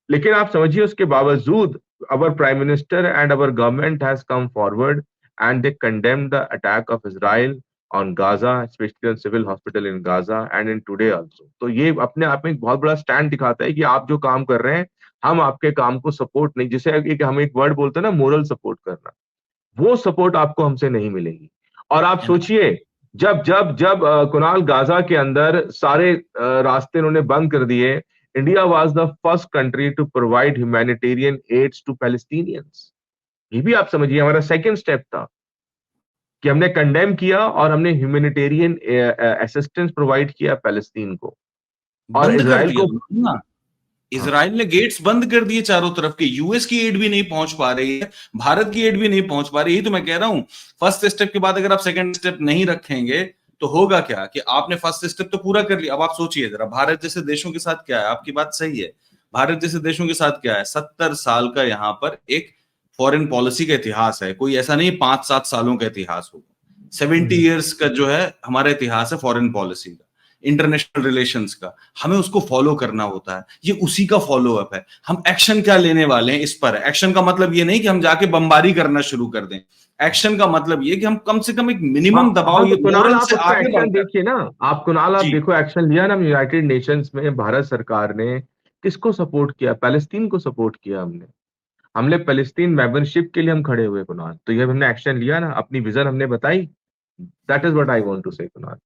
लेकिन आप समझिए उसके बावजूद our prime minister and our government has come forward and they condemned the attack of Israel on Gaza, especially on civil hospital in Gaza and in today also। तो ये अपने आप में एक बहुत बड़ा स्टैंड दिखाता है कि आप जो काम कर रहे हैं, हम आपके काम को सपोर्ट नहीं, जिसे हम एक वर्ड बोलते हैं ना, मोरल सपोर्ट करना, वो सपोर्ट आपको हमसे नहीं मिलेगी। और आप है ना? सोचिए, जब जब जब कुणाल, गाजा के अंदर सारे रास्ते उन्होंने बंद कर दिए, India was the first country to provide humanitarian aids to Palestinians. ये भी आप समझिए हमारा सेकंड स्टेप था कि हमने कंडेम किया और हमने ह्यूमैनिटेरियन असिस्टेंस प्रोवाइड किया पैलेस्तीन को। और बंद कर इसराइल दिया को, ना। हाँ, इसराइल ने गेट्स बंद कर दिए चारों तरफ के। यूएस की एड भी नहीं पहुंच पा रही है, भारत की एड भी नहीं पहुंच पा रही। यही तो मैं कह रहा हूं, फर्स्ट स्टेप के बाद अगर आप सेकंड स्टेप नहीं रखेंगे तो होगा क्या कि आपने फर्स्ट स्टेप तो पूरा कर लिया। अब आप सोचिए जरा, भारत जैसे देशों के साथ क्या है। आपकी बात सही है, भारत जैसे देशों के साथ क्या है। 70 साल का यहाँ पर एक फॉरेन पॉलिसी का इतिहास है। कोई ऐसा नहीं 5-7 सालों का इतिहास होगा। 70 ईयर्स का जो है हमारा इतिहास है फॉरेन पॉलिसी का, इंटरनेशनल रिलेशंस का। हमें उसको फॉलो करना होता है, ये उसी का फॉलो अप है। हम एक्शन क्या लेने वाले हैं इस पर है। एक्शन का मतलब ये नहीं कि हम जाके बमबारी करना शुरू कर दें। एक्शन का मतलब ये कि हम कम से कम एक हाँ मिनिमम दबाव, हाँ, ये तो कुणाल मोरल आप से उसका आगे एक्शन बढ़कर। देखिए ना। आप कुणाल, आप जी। देखो एक्शन लिया ना यूनाइटेड नेशंस में, भारत सरकार ने किसको सपोर्ट किया? पैलेस्तीन को सपोर्ट किया हमने। हमने पैलेस्तीन मेंबरशिप के लिए हम खड़े हुए कुणाल, तो ये हमने एक्शन लिया ना, अपनी विजन हमने बताई। That is what I want to say Kunal.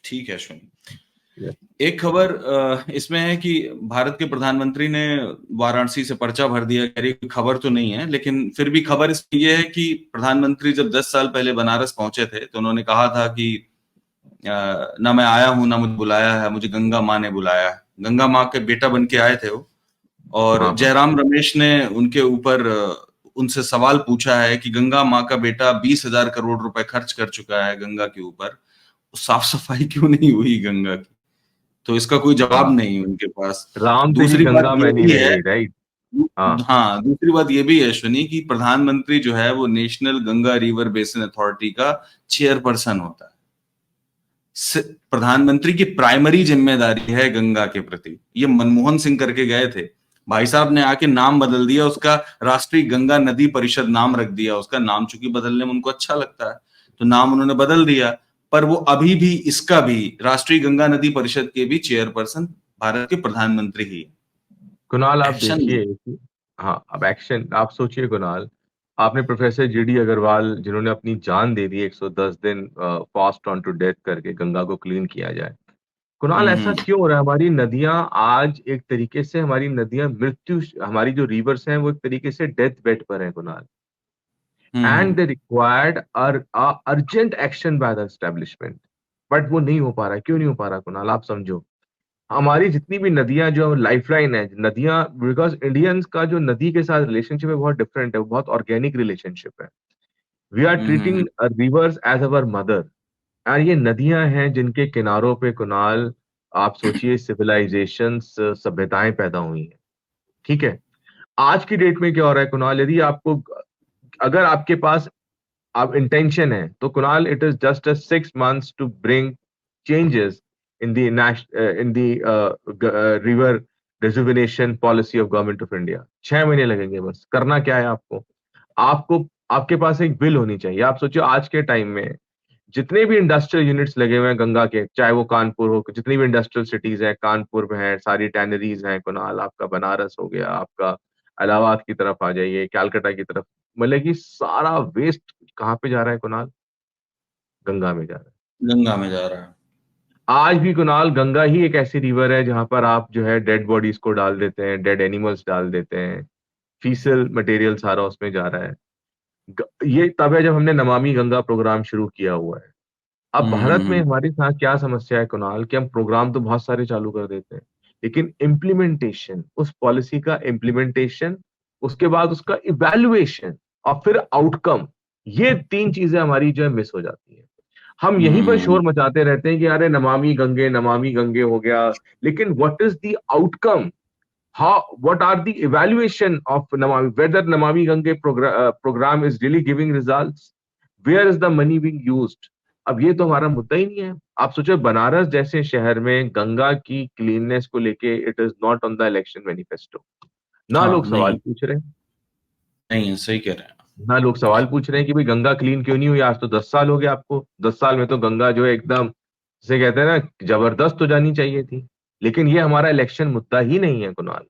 ठीक है अश्विनी। एक खबर इसमें है कि भारत के प्रधानमंत्री ने वाराणसी से पर्चा भर दिया। खैर ये खबर तो नहीं है, लेकिन फिर भी खबर इसमें यह है कि प्रधानमंत्री जब 10 साल पहले बनारस पहुंचे थे तो उन्होंने कहा था कि ना मैं आया हूं ना मुझे बुलाया है, मुझे गंगा माँ ने बुलाया है। गंगा माँ के बेटा बन के आए थे वो। और हाँ हाँ। जयराम रमेश ने उनके ऊपर उनसे सवाल पूछा है कि गंगा माँ का बेटा 20,000 करोड़ रुपए खर्च कर चुका है गंगा के ऊपर, साफ सफाई क्यों नहीं हुई गंगा की? तो इसका कोई जवाब हाँ, नहीं है उनके पास। राम तेरी दूसरी बात गंगा ये मैं नहीं भी रह है, गई, राइट। हाँ। हाँ, दूसरी बात ये भी है अश्विनी कि प्रधानमंत्री जो है वो national Ganga river basin authority का चेयरपर्सन होता है। प्रधानमंत्री की प्राइमरी जिम्मेदारी है गंगा के प्रति। ये मनमोहन सिंह करके गए थे, भाई साहब ने आके नाम बदल दिया उसका, राष्ट्रीय गंगा नदी परिषद नाम रख दिया उसका। नाम चूंकि बदलने में उनको अच्छा लगता है तो नाम उन्होंने बदल दिया, पर वो अभी भी इसका भी, राष्ट्रीय गंगा नदी परिषद के भी चेयरपर्सन भारत के प्रधानमंत्री ही है। कुणाल आप एक्शन देखिए कि हाँ, अब एक्शन आप सोचिए कुणाल, आपने प्रोफेसर जीडी अग्रवाल जिन्होंने अपनी जान दे दी 110 दिन फास्ट ऑन टू डेथ करके गंगा को क्लीन किया जाए। कुणाल ऐसा हम्म क्यों हो रहा है? हमारी नदियां आज एक तरीके से, हमारी नदियां मृत्यु, हमारी जो रिवर्स हैं वो एक तरीके से डेथ बेड पर हैं Kunal. And hmm they required urgent action by the establishment. But वो नहीं हो पा रहा है। क्यों नहीं हो पा रहा कुणाल, आप समझो। हमारी जितनी भी नदियां जो लाइफलाइन है नदियां, बिकॉज इंडियंस का जो नदी के साथ रिलेशनशिप है बहुत डिफरेंट है, वो बहुत ऑर्गेनिक रिलेशनशिप है। We are hmm treating rivers as our mother. और ये नदियां हैं जिनके किनारों पे कुणाल, आप सोचिए सिविलाइजेशन, सभ्यताएं पैदा हुई हैं। ठीक है। आज की डेट में क्या हो रहा है कुणाल, यदि आपको, अगर आपके पास अब इंटेंशन है तो Kunal, it is just a 6 months to bring changes in the in the river rejuvenation policy of government of India. 6 महीने लगेंगे बस। करना क्या है आपको? आपको, आपके पास एक बिल होनी चाहिए। आप सोचिए आज के टाइम में जितने भी इंडस्ट्रियल यूनिट्स लगे हुए हैं गंगा के, चाहे वो कानपुर हो, जितनी भी इंडस्ट्रियल सिटीज हैं, कानपुर में है, सारी टैनरीज हैं कुणाल, आपका बनारस हो गया, आपका इलाहाबाद की तरफ आ जाइए, कैलकाटा की तरफ, मतलब कि सारा वेस्ट कहाँ पे जा रहा है कुणाल? गंगा में जा रहा है। गंगा में जा रहा है। आज भी कुणाल गंगा ही एक ऐसी रिवर है जहां पर आप जो है डेड बॉडीज को डाल देते हैं, डेड एनिमल्स डाल देते हैं, फीसल मटेरियल सारा उसमें जा रहा है। ये तब है जब हमने नमामि गंगा प्रोग्राम शुरू किया हुआ है। अब भारत में हम्म हमारे साथ क्या समस्या है कुणाल, कि हम प्रोग्राम तो बहुत सारे चालू कर देते हैं, लेकिन इम्प्लीमेंटेशन, उस पॉलिसी का इम्प्लीमेंटेशन, उसके बाद उसका इवैल्यूएशन और फिर आउटकम, ये तीन चीजें हमारी जो है मिस हो जाती है। हम यहीं पर शोर हम्म मचाते रहते हैं कि अरे नमामि गंगे हो गया, लेकिन what is the outcome? How, what are the evaluation of Namami, whether Namami Gange programme is really giving results? Where is the money being used? अब ये तो हमारा मुद्दा ही नहीं है। आप सोचो बनारस जैसे शहर में गंगा की क्लीननेस को लेके it is not on the election manifesto. ना हाँ, लोग सवाल नहीं पूछ रहे हैं, नहीं है, सही कह रहे हैं। ना लोग सवाल पूछ रहे हैं कि भाई गंगा क्लीन क्यों नहीं हुई। आज तो 10 साल हो गए आपको, 10 साल में तो गंगा जो है एकदम, जिसे कहते हैं ना, जबरदस्त हो जानी चाहिए थी। लेकिन ये हमारा इलेक्शन मुद्दा ही नहीं है कुणाल।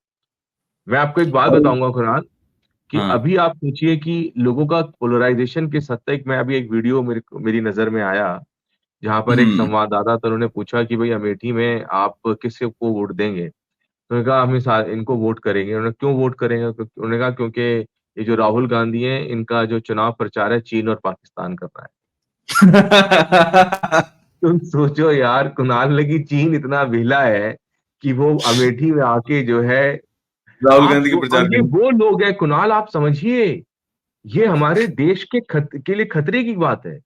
मैं आपको एक बात और बताऊंगा कुणाल, कि हाँ। अभी आप सोचिए कि लोगों का पोलराइजेशन के सत्ता, एक मैं अभी एक वीडियो मेरी नजर में आया जहां पर एक हम्म संवाददाता था, उन्होंने पूछा कि भाई अमेठी में आप किससे को वोट देंगे। तो उन्होंने कहा हम इनको वोट करेंगे। उन्होंने क्यों वोट करेंगे? उन्होंने कहा क्योंकि ये जो राहुल गांधी है इनका जो चुनाव प्रचार है चीन और पाकिस्तान कर रहा है। तुम सोचो यार कुणाल, लगी चीन इतना भिला है कि वो अमेठी में आके जो है, राहुल गांधी के प्रचार और ये करने। वो लोग हैं कुणाल, आप समझिए, ये हमारे देश के लिए खतरे की बात है।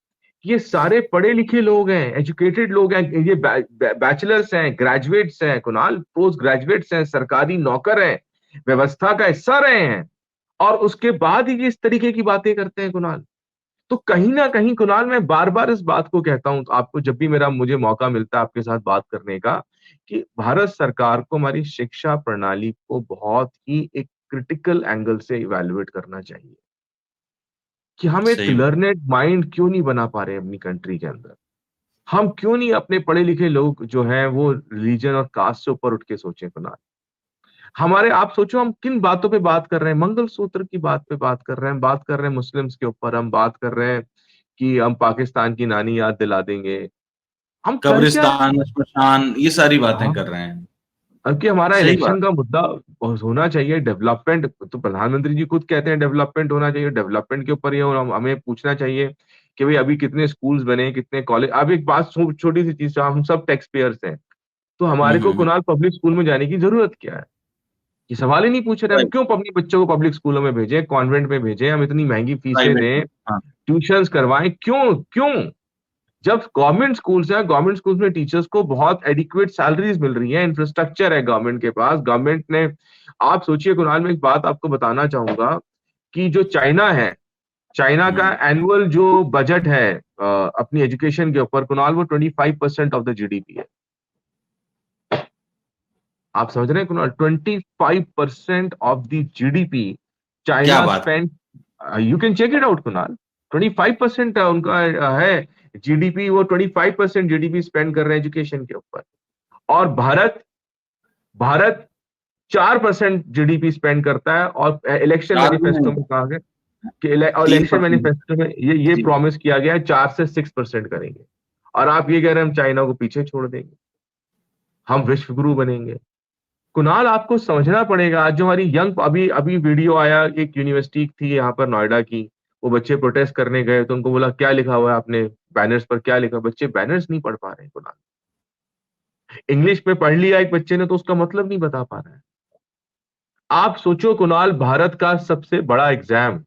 ये सारे पढ़े लिखे लोग हैं, एजुकेटेड लोग हैं, ये बैचलर्स हैं, ग्रेजुएट्स हैं कुणाल, पोस्ट ग्रेजुएट्स हैं, सरकारी नौकर हैं, व्यवस्था का हिस्सा रहे हैं, और उसके बाद ही ये इस तरीके की बातें करते हैं कुणाल। तो कहीं ना कहीं कुणाल, मैं बार बार इस बात को कहता हूं, तो आपको जब भी मेरा मुझे मौका मिलता है आपके साथ बात करने का, कि भारत सरकार को हमारी शिक्षा प्रणाली को बहुत ही एक क्रिटिकल एंगल से इवैल्यूएट करना चाहिए, कि हम एक सही बात। लर्नेड माइंड क्यों नहीं बना पा रहे अपनी कंट्री के अंदर। हम क्यों नहीं अपने पढ़े लिखे लोग जो हैं वो रिलीजन और कास्ट से ऊपर उठ के सोचें कुणाल। हमारे, आप सोचो हम किन बातों पे बात कर रहे हैं, मंगलसूत्र की बात पे बात कर रहे हैं, बात कर रहे हैं मुस्लिम्स के ऊपर, हम बात कर रहे हैं कि हम पाकिस्तान की नानी याद दिला देंगे। हम कर क्या रहे कब्रिस्तान, हैं? श्मशान, ये सारी बातें हाँ, कर रहे हैं। कि हमारा सही बात। इलेक्शन का मुद्दा होना चाहिए डेवलपमेंट। तो प्रधानमंत्री जी खुद कहते हैं डेवलपमेंट होना चाहिए, डेवलपमेंट के ऊपर ये हमें पूछना चाहिए कि भाई अभी कितने स्कूल्स बने, कितने कॉलेज। अब एक बात छोटी सी चीज, हम सब टैक्स पेयर्स हैं, तो हमारे को हम्म। कुणाल पब्लिक स्कूल में जाने की जरूरत क्या है? ये सवाल ही नहीं पूछ रहे। हम राइट। क्यों अपने बच्चों को पब्लिक स्कूलों में भेजें, कॉन्वेंट में भेजें, हम इतनी महंगी फीसें प्राइवेट में। दें, हाँ। ट्यूशंस करवाएं, क्यों क्यों? जब गवर्नमेंट स्कूल्स हैं, गवर्नमेंट स्कूल्स में टीचर्स को बहुत एडिक्वेट सैलरीज मिल रही है, इंफ्रास्ट्रक्चर है गवर्नमेंट के पास, गवर्नमेंट ने। आप सोचिए कुणाल, में एक बात आपको बताना चाहूंगा कि जो चाइना है, चाइना का हम्म। एनुअल जो बजट है अपनी एजुकेशन के ऊपर कुणाल, वो 25% ऑफ द जीडीपी है। आप समझ रहे हैं कुणाल? 25% ऑफ द जीडीपी क्या चाइना बात। Spend. You can check it out Kunal. 25% उनका है जीडीपी, वो 25% जीडीपी स्पेंड कर रहे हैं एजुकेशन के ऊपर। और भारत, भारत 4% जीडीपी स्पेंड करता है। और इलेक्शन चार भी मैनिफेस्टो नहीं, में कहा गया कि तीन इलेक्शन परसेंट मैनिफेस्टो में ये जी। प्रॉमिस किया गया है 4 से 6% करेंगे। और आप ये कह रहे हैं हम चाइना को पीछे छोड़ देंगे, हम विश्व गुरु बनेंगे। कुणाल आपको समझना पड़ेगा, आज जो हमारी यंग, अभी अभी वीडियो आया, एक यूनिवर्सिटी थी यहाँ पर नोएडा की, वो बच्चे प्रोटेस्ट करने गए तो उनको बोला क्या लिखा हुआ है आपने बैनर्स पर, क्या लिखा? बच्चे बैनर्स नहीं पढ़ पा रहे हैं कुणाल। इंग्लिश में पढ़ लिया एक बच्चे ने तो उसका मतलब नहीं बता पा रहा है। आप सोचो कुणाल, भारत का सबसे बड़ा एग्जाम,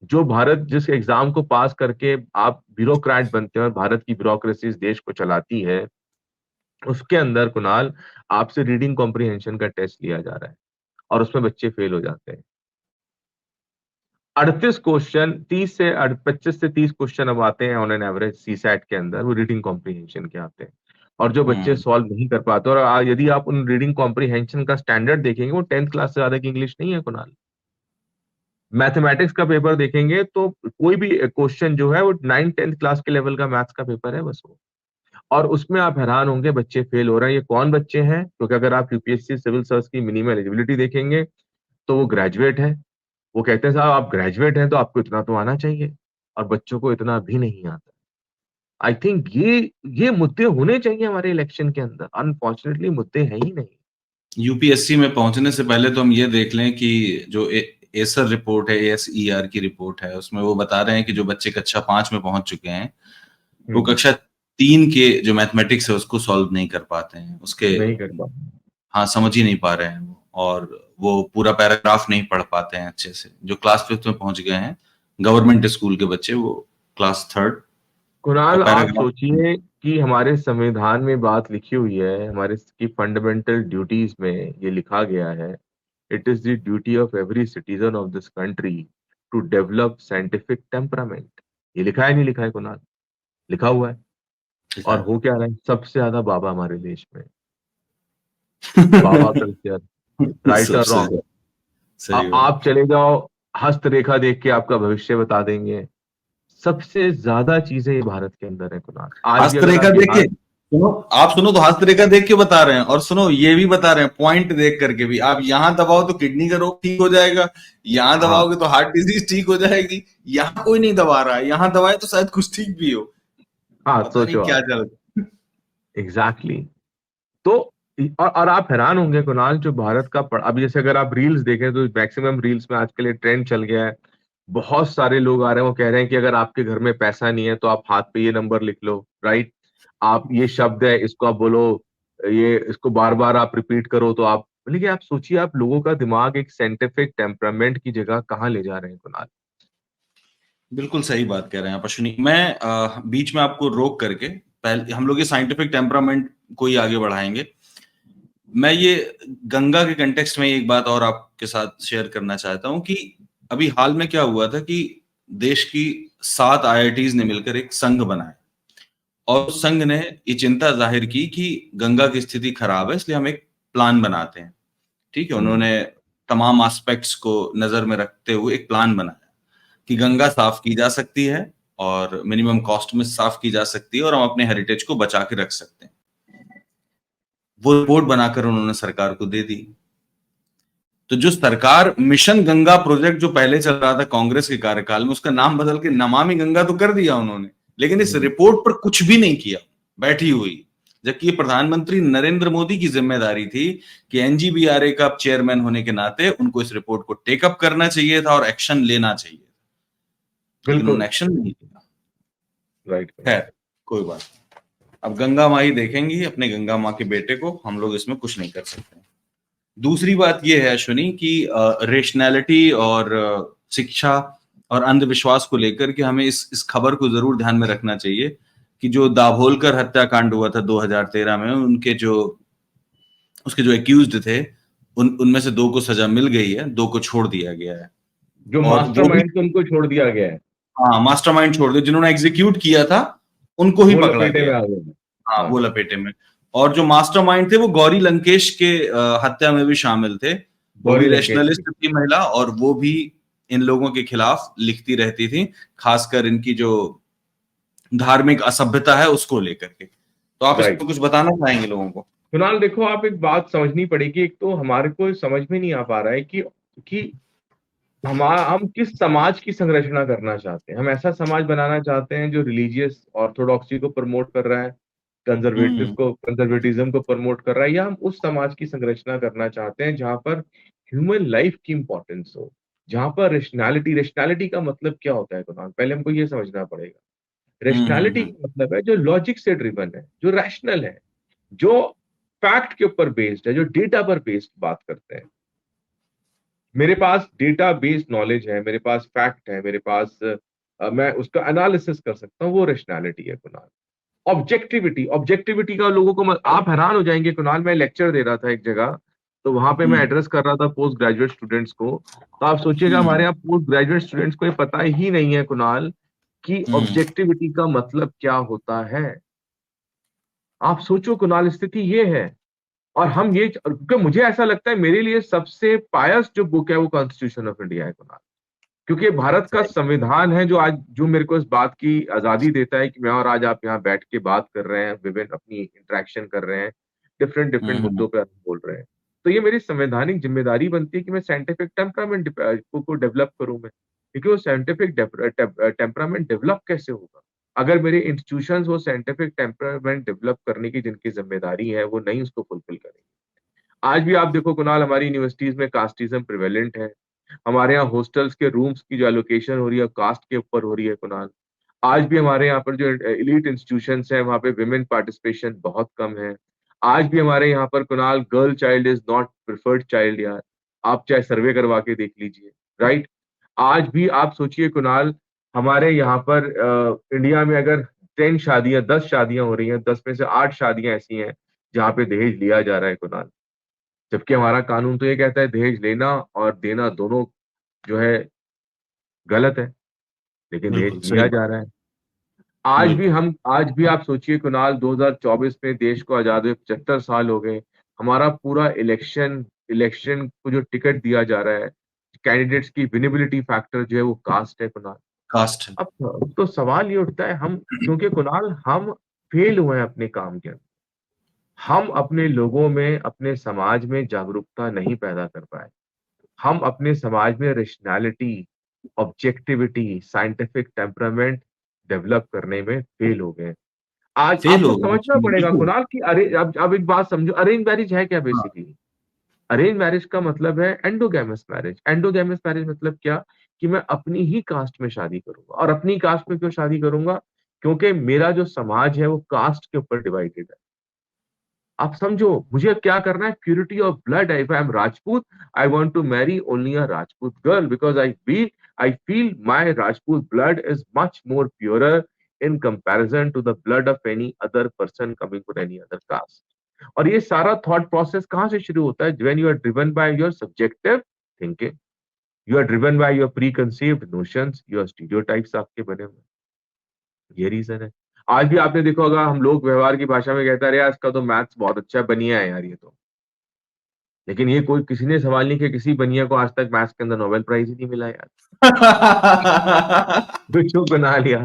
जो भारत जिस एग्जाम को पास करके आप ब्यूरोक्रेट बनते हैं और भारत की ब्यूरोक्रेसी इस देश को चलाती है, उसके अंदर कुणाल आपसे रीडिंग कॉम्प्रिहेंशन का टेस्ट लिया जा रहा है और उसमें बच्चे फेल हो जाते हैं। 38 क्वेश्चन, 25 से 30 क्वेश्चन अब आते हैं on an average C SAT के अंदर, वो रीडिंग कॉम्प्रिहेंशन के आते हैं। और जो बच्चे हम्म। सॉल्व नहीं कर पाते, और यदि आप उन रीडिंग कॉम्प्रिहेंशन का स्टैंडर्ड देखेंगे, वो 10th क्लास से ज्यादा की इंग्लिश नहीं है कुणाल। मैथमेटिक्स का पेपर देखेंगे तो कोई भी क्वेश्चन जो है वो 9th 10th क्लास के लेवल का मैथ्स का पेपर है बस वो। और उसमें आप हैरान होंगे बच्चे फेल हो रहे हैं। ये कौन बच्चे हैं? क्योंकि अगर आप यूपीएससी सिविल सर्विस की मिनिमम एलिजिबिलिटी देखेंगे तो वो ग्रेजुएट है। वो कहते हैं साहब आप ग्रेजुएट हैं तो आपको इतना तो आना चाहिए, और बच्चों को इतना भी नहीं आता। आई थिंक ये मुद्दे होने चाहिए हमारे इलेक्शन के अंदर। अनफॉर्चुनेटली मुद्दे हैं ही नहीं। यूपीएससी में पहुंचने से पहले तो हम ये देख लें कि जो एसर रिपोर्ट है, एएसईआर की रिपोर्ट है, उसमें वो बता रहे हैं कि जो बच्चे कक्षा 5 में पहुंच चुके हैं वो हम्म। कक्षा 3 के जो मैथमेटिक्स है उसको सॉल्व नहीं कर पाते हैं, उसके नहीं कर पा। हाँ समझ ही नहीं पा रहे हैं वो, और वो पूरा पैराग्राफ नहीं पढ़ पाते हैं अच्छे से। जो क्लास 5 में पहुंच गए हैं गवर्नमेंट स्कूल के बच्चे, वो क्लास 3 और कुणाल आप पैराग्राफ। सोचिए कि हमारे संविधान में बात लिखी हुई है, हमारे की फंडामेंटल ड्यूटीज में ये लिखा गया है, it is the duty of every citizen of this country to develop scientific temperament. ये लिखा है नहीं लिखा है कुणाल? लिखा हुआ है। और हो क्या रहा है? सबसे ज्यादा बाबा हमारे देश में, बाबा कल्चर, राइट और सबसे रॉन्ग। ज्यादा सही बात। आप चले जाओ, हस्तरेखा देख के आपका भविष्य बता देंगे। सबसे ज्यादा चीजें ये भारत के अंदर है कुणाल। आज भी अगर आप हस्तरेखा देख के बिहार, सुनो, आप सुनो तो हस्तरेखा देख के बता रहे हैं, और सुनो ये भी बता रहे हैं पॉइंट देख करके भी, आप यहाँ दबाओ तो किडनी का रोग ठीक हो जाएगा, यहाँ हाँ दबाओगे तो हार्ट डिजीज ठीक हो जाएगी। यहाँ कोई नहीं दबा रहा है, यहाँ दबाए तो शायद कुछ ठीक भी हो। हाँ, पता नहीं सोचो क्या आप। चल रहा है। Exactly exactly. तो और आप हैरान होंगे कुणाल, जो भारत का अभी जैसे अगर आप रील्स देखें तो मैक्सिमम रील्स में आजकल ये ट्रेंड चल गया है। बहुत सारे लोग आ रहे हैं, वो कह रहे हैं कि अगर आपके घर में पैसा नहीं है तो आप हाथ पे ये नंबर लिख लो, राइट? आप ये शब्द है, इसको आप बोलो, ये इसको बार बार आप रिपीट करो तो आप। लेकिन आप सोचिए, आप लोगों का दिमाग एक साइंटिफिक टेम्परामेंट की जगह कहाँ ले जा रहे हैं कुणाल। बिल्कुल सही बात कह रहे हैं आप अश्विनी। मैं बीच में आपको रोक करके पहले हम लोग ये साइंटिफिक टेम्परामेंट को ही आगे बढ़ाएंगे। मैं ये गंगा के कंटेक्स्ट में एक बात और आपके साथ शेयर करना चाहता हूं कि अभी हाल में क्या हुआ था कि देश की 7 आईआईटीज ने मिलकर एक संघ बनाया, और उस संघ ने ये चिंता जाहिर की कि गंगा की स्थिति खराब है, इसलिए हम एक प्लान बनाते हैं। ठीक है, हम्म। उन्होंने तमाम एस्पेक्ट्स को नजर में रखते हुए एक प्लान बनाया कि गंगा साफ की जा सकती है और मिनिमम कॉस्ट में साफ की जा सकती है और हम अपने हेरिटेज को बचा के रख सकते हैं। वो रिपोर्ट बनाकर उन्होंने सरकार को दे दी। तो जो सरकार मिशन गंगा प्रोजेक्ट जो पहले चल रहा था कांग्रेस के कार्यकाल में, उसका नाम बदल के नमामि गंगा तो कर दिया उन्होंने, लेकिन इस हम्म। रिपोर्ट पर कुछ भी नहीं किया, बैठी हुई। जबकि ये प्रधानमंत्री नरेंद्र मोदी की जिम्मेदारी थी कि एनजीबीआरए का चेयरमैन होने के नाते उनको इस रिपोर्ट को टेकअप करना चाहिए था और एक्शन लेना चाहिए, लेकिन बिल्कुल। उन्होंने एक्शन नहीं लिया। राइट। खैर कोई बात नहीं। अब गंगा माँ ही देखेंगी अपने गंगा माँ के बेटे को, हम लोग इसमें कुछ नहीं कर सकते। दूसरी बात यह है अश्विनी कि रेशनैलिटी और शिक्षा और अंधविश्वास को लेकर के हमें इस खबर को जरूर ध्यान में रखना चाहिए कि जो दाभोलकर हत्याकांड हुआ था 2013 में, उसके जो एक्यूज्ड थे उनमें से 2 को सजा मिल गई है, 2 को छोड़ दिया गया है। जो और वो भी मास्टरमाइंड थे उनको छोड़ दिया गया है। हाँ, मास्टरमाइंड छोड़ दिया, जिन्होंने एग्जीक्यूट किया था उनको ही वो पकड़ा लपेटे गया। में आ गए हैं। हाँ, हाँ, वो लपेटे में। और जो मास्टरमाइंड थे वो गौरी लंकेश के हत्या में भी शामिल थे। वो भी गौरी लंकेश रेशनलिस्ट थी महिला, और वो भी इन लोगों के खिलाफ लिखती रहती थी, खासकर इनकी जो धार्मिक असभ्यता है उसको लेकर के। तो आप राइट। इसमें कुछ बताना चाहेंगे लोगों को? कुणाल देखो, आप एक बात समझनी पड़ेगी। एक तो हमारे को समझ में नहीं आ पा रहा है कि हम किस समाज की संरचना करना चाहते हैं। हम ऐसा समाज बनाना चाहते हैं जो रिलीजियस ऑर्थोडॉक्सी को प्रमोट कर रहा है, कंजर्वेटिज्म को प्रमोट कर रहा है, या हम उस समाज की संरचना करना चाहते हैं जहां पर ह्यूमन लाइफ की इंपॉर्टेंस हो, जहां पर रेशनैलिटी का मतलब क्या होता है कुणाल, पहले हमको ये समझना पड़ेगा। रेशनैलिटी हम्म। का मतलब है जो लॉजिक से ड्रिवन है, जो रैशनल है, जो फैक्ट के ऊपर बेस्ड है, जो डेटा पर बेस्ड बात करते हैं। मेरे पास डेटा बेस्ड नॉलेज है, मेरे पास फैक्ट है, मेरे पास मैं उसका एनालिसिस कर सकता हूँ, वो रेशनैलिटी है कुणाल। ऑब्जेक्टिविटी का लोगों को आप हैरान हो जाएंगे कुणाल। मैं लेक्चर दे रहा था एक जगह, तो वहां पे मैं हम्म। एड्रेस कर रहा था पोस्ट ग्रेजुएट स्टूडेंट्स को। तो आप सोचिएगा हम्म। हमारे यहाँ पोस्ट ग्रेजुएट स्टूडेंट्स को ये पता ही नहीं है कुणाल कि हम्म। ऑब्जेक्टिविटी का मतलब क्या होता है। आप सोचो कुणाल, स्थिति ये है। और हम ये, क्योंकि मुझे ऐसा लगता है मेरे लिए सबसे पायस जो बुक है वो कॉन्स्टिट्यूशन ऑफ इंडिया है कुणाल। क्योंकि भारत का सही। संविधान है जो आज जो मेरे को इस बात की आजादी देता है कि मैं और आज आप यहाँ बैठ के बात कर रहे हैं, विभिन्न अपनी इंटरेक्शन कर रहे हैं, डिफरेंट डिफरेंट हम्म। मुद्दों पर हम बोल रहे हैं। तो ये मेरी संवैधानिक जिम्मेदारी बनती है कि मैं साइंटिफिक टेम्परामेंट को डेवलप करूं मैं। क्योंकि वो साइंटिफिक टेम्परामेंट डेवलप कैसे होगा अगर मेरे इंस्टीट्यूशंस वो साइंटिफिक टेम्परामेंट डेवलप करने की जिनकी जिम्मेदारी है वो नहीं उसको फुलफिल करेंगे। आज भी आप देखो कुणाल, हमारी यूनिवर्सिटीज में कास्टिज्म प्रिवेलेंट है। हमारे यहाँ हॉस्टल्स के रूम्स की जो एलोकेशन हो रही है कास्ट के ऊपर हो रही है कुणाल। आज भी हमारे यहाँ पर जो एलीट इंस्टीट्यूशंस हैं वहाँ पे विमेन पार्टिसिपेशन बहुत कम है। आज भी हमारे यहाँ पर Kunal girl child is not preferred child यार। आप चाहे सर्वे करवा के देख लीजिए। राइट। आज भी आप सोचिए कुणाल, हमारे यहाँ पर इंडिया में अगर 10 शादियां हो रही हैं, 10 में से 8 शादियां ऐसी हैं जहाँ पे दहेज लिया जा रहा है कुणाल। जबकि हमारा कानून तो ये कहता है दहेज लेना और देना दोनों जो है गलत है, लेकिन दहेज बिल्कुल सही लिया बात। जा रहा है। बिल्कुल। आज भी आप सोचिए कुणाल, 2024 में देश को आजाद हुए 75 साल हो गए। हमारा पूरा इलेक्शन को जो टिकट दिया जा रहा है, कैंडिडेट्स की विनेबिलिटी फैक्टर जो है वो कास्ट है कुणाल। कास्ट। अब तो सवाल ये उठता है, हम क्योंकि कुणाल हम फेल हुए हैं अपने काम के अंदर। हम अपने लोगों में, अपने समाज में जागरूकता नहीं पैदा कर पाए। हम अपने समाज में rationality, objectivity, scientific temperament develop करने में फेल हो गए। आज फेल आपको हो गए समझना पड़ेगा बिल्कुल। कुणाल कि अरे अब एक बात समझो, अरेंज मैरिज है क्या हाँ। बेसिकली। अरेंज मैरिज का मतलब है एंडोगैमस मैरिज। एंडोगैमस मैरिज मतलब क्या, कि मैं अपनी ही कास्ट में शादी करूंगा। और अपनी कास्ट में क्यों शादी करूंगा, क्योंकि मेरा जो समाज है वो कास्ट के ऊपर डिवाइडेड है। आप समझो मुझे क्या करना है, purity of blood. If I am Rajput, I want to marry only a Rajput girl because I feel my Rajput blood is much more purer in comparison to the blood of any other person coming from any other caste. और ये सारा thought process कहां से शुरू होता है, when you are driven by your subjective thinking, you are driven by your preconceived notions, your stereotypes आपके बने हुए। ये रीजन है। आज भी आपने देखा होगा, हम लोग व्यवहार की भाषा में कहते हैं अरे यार इसका तो मैथ्स बहुत अच्छा बनिया है यार ये तो। लेकिन ये कोई किसी ने सवाल नहीं किया, किसी बनिया को आज तक मैथ्स के अंदर नोबेल प्राइज ही नहीं मिला यार। बच्चों बना लिया।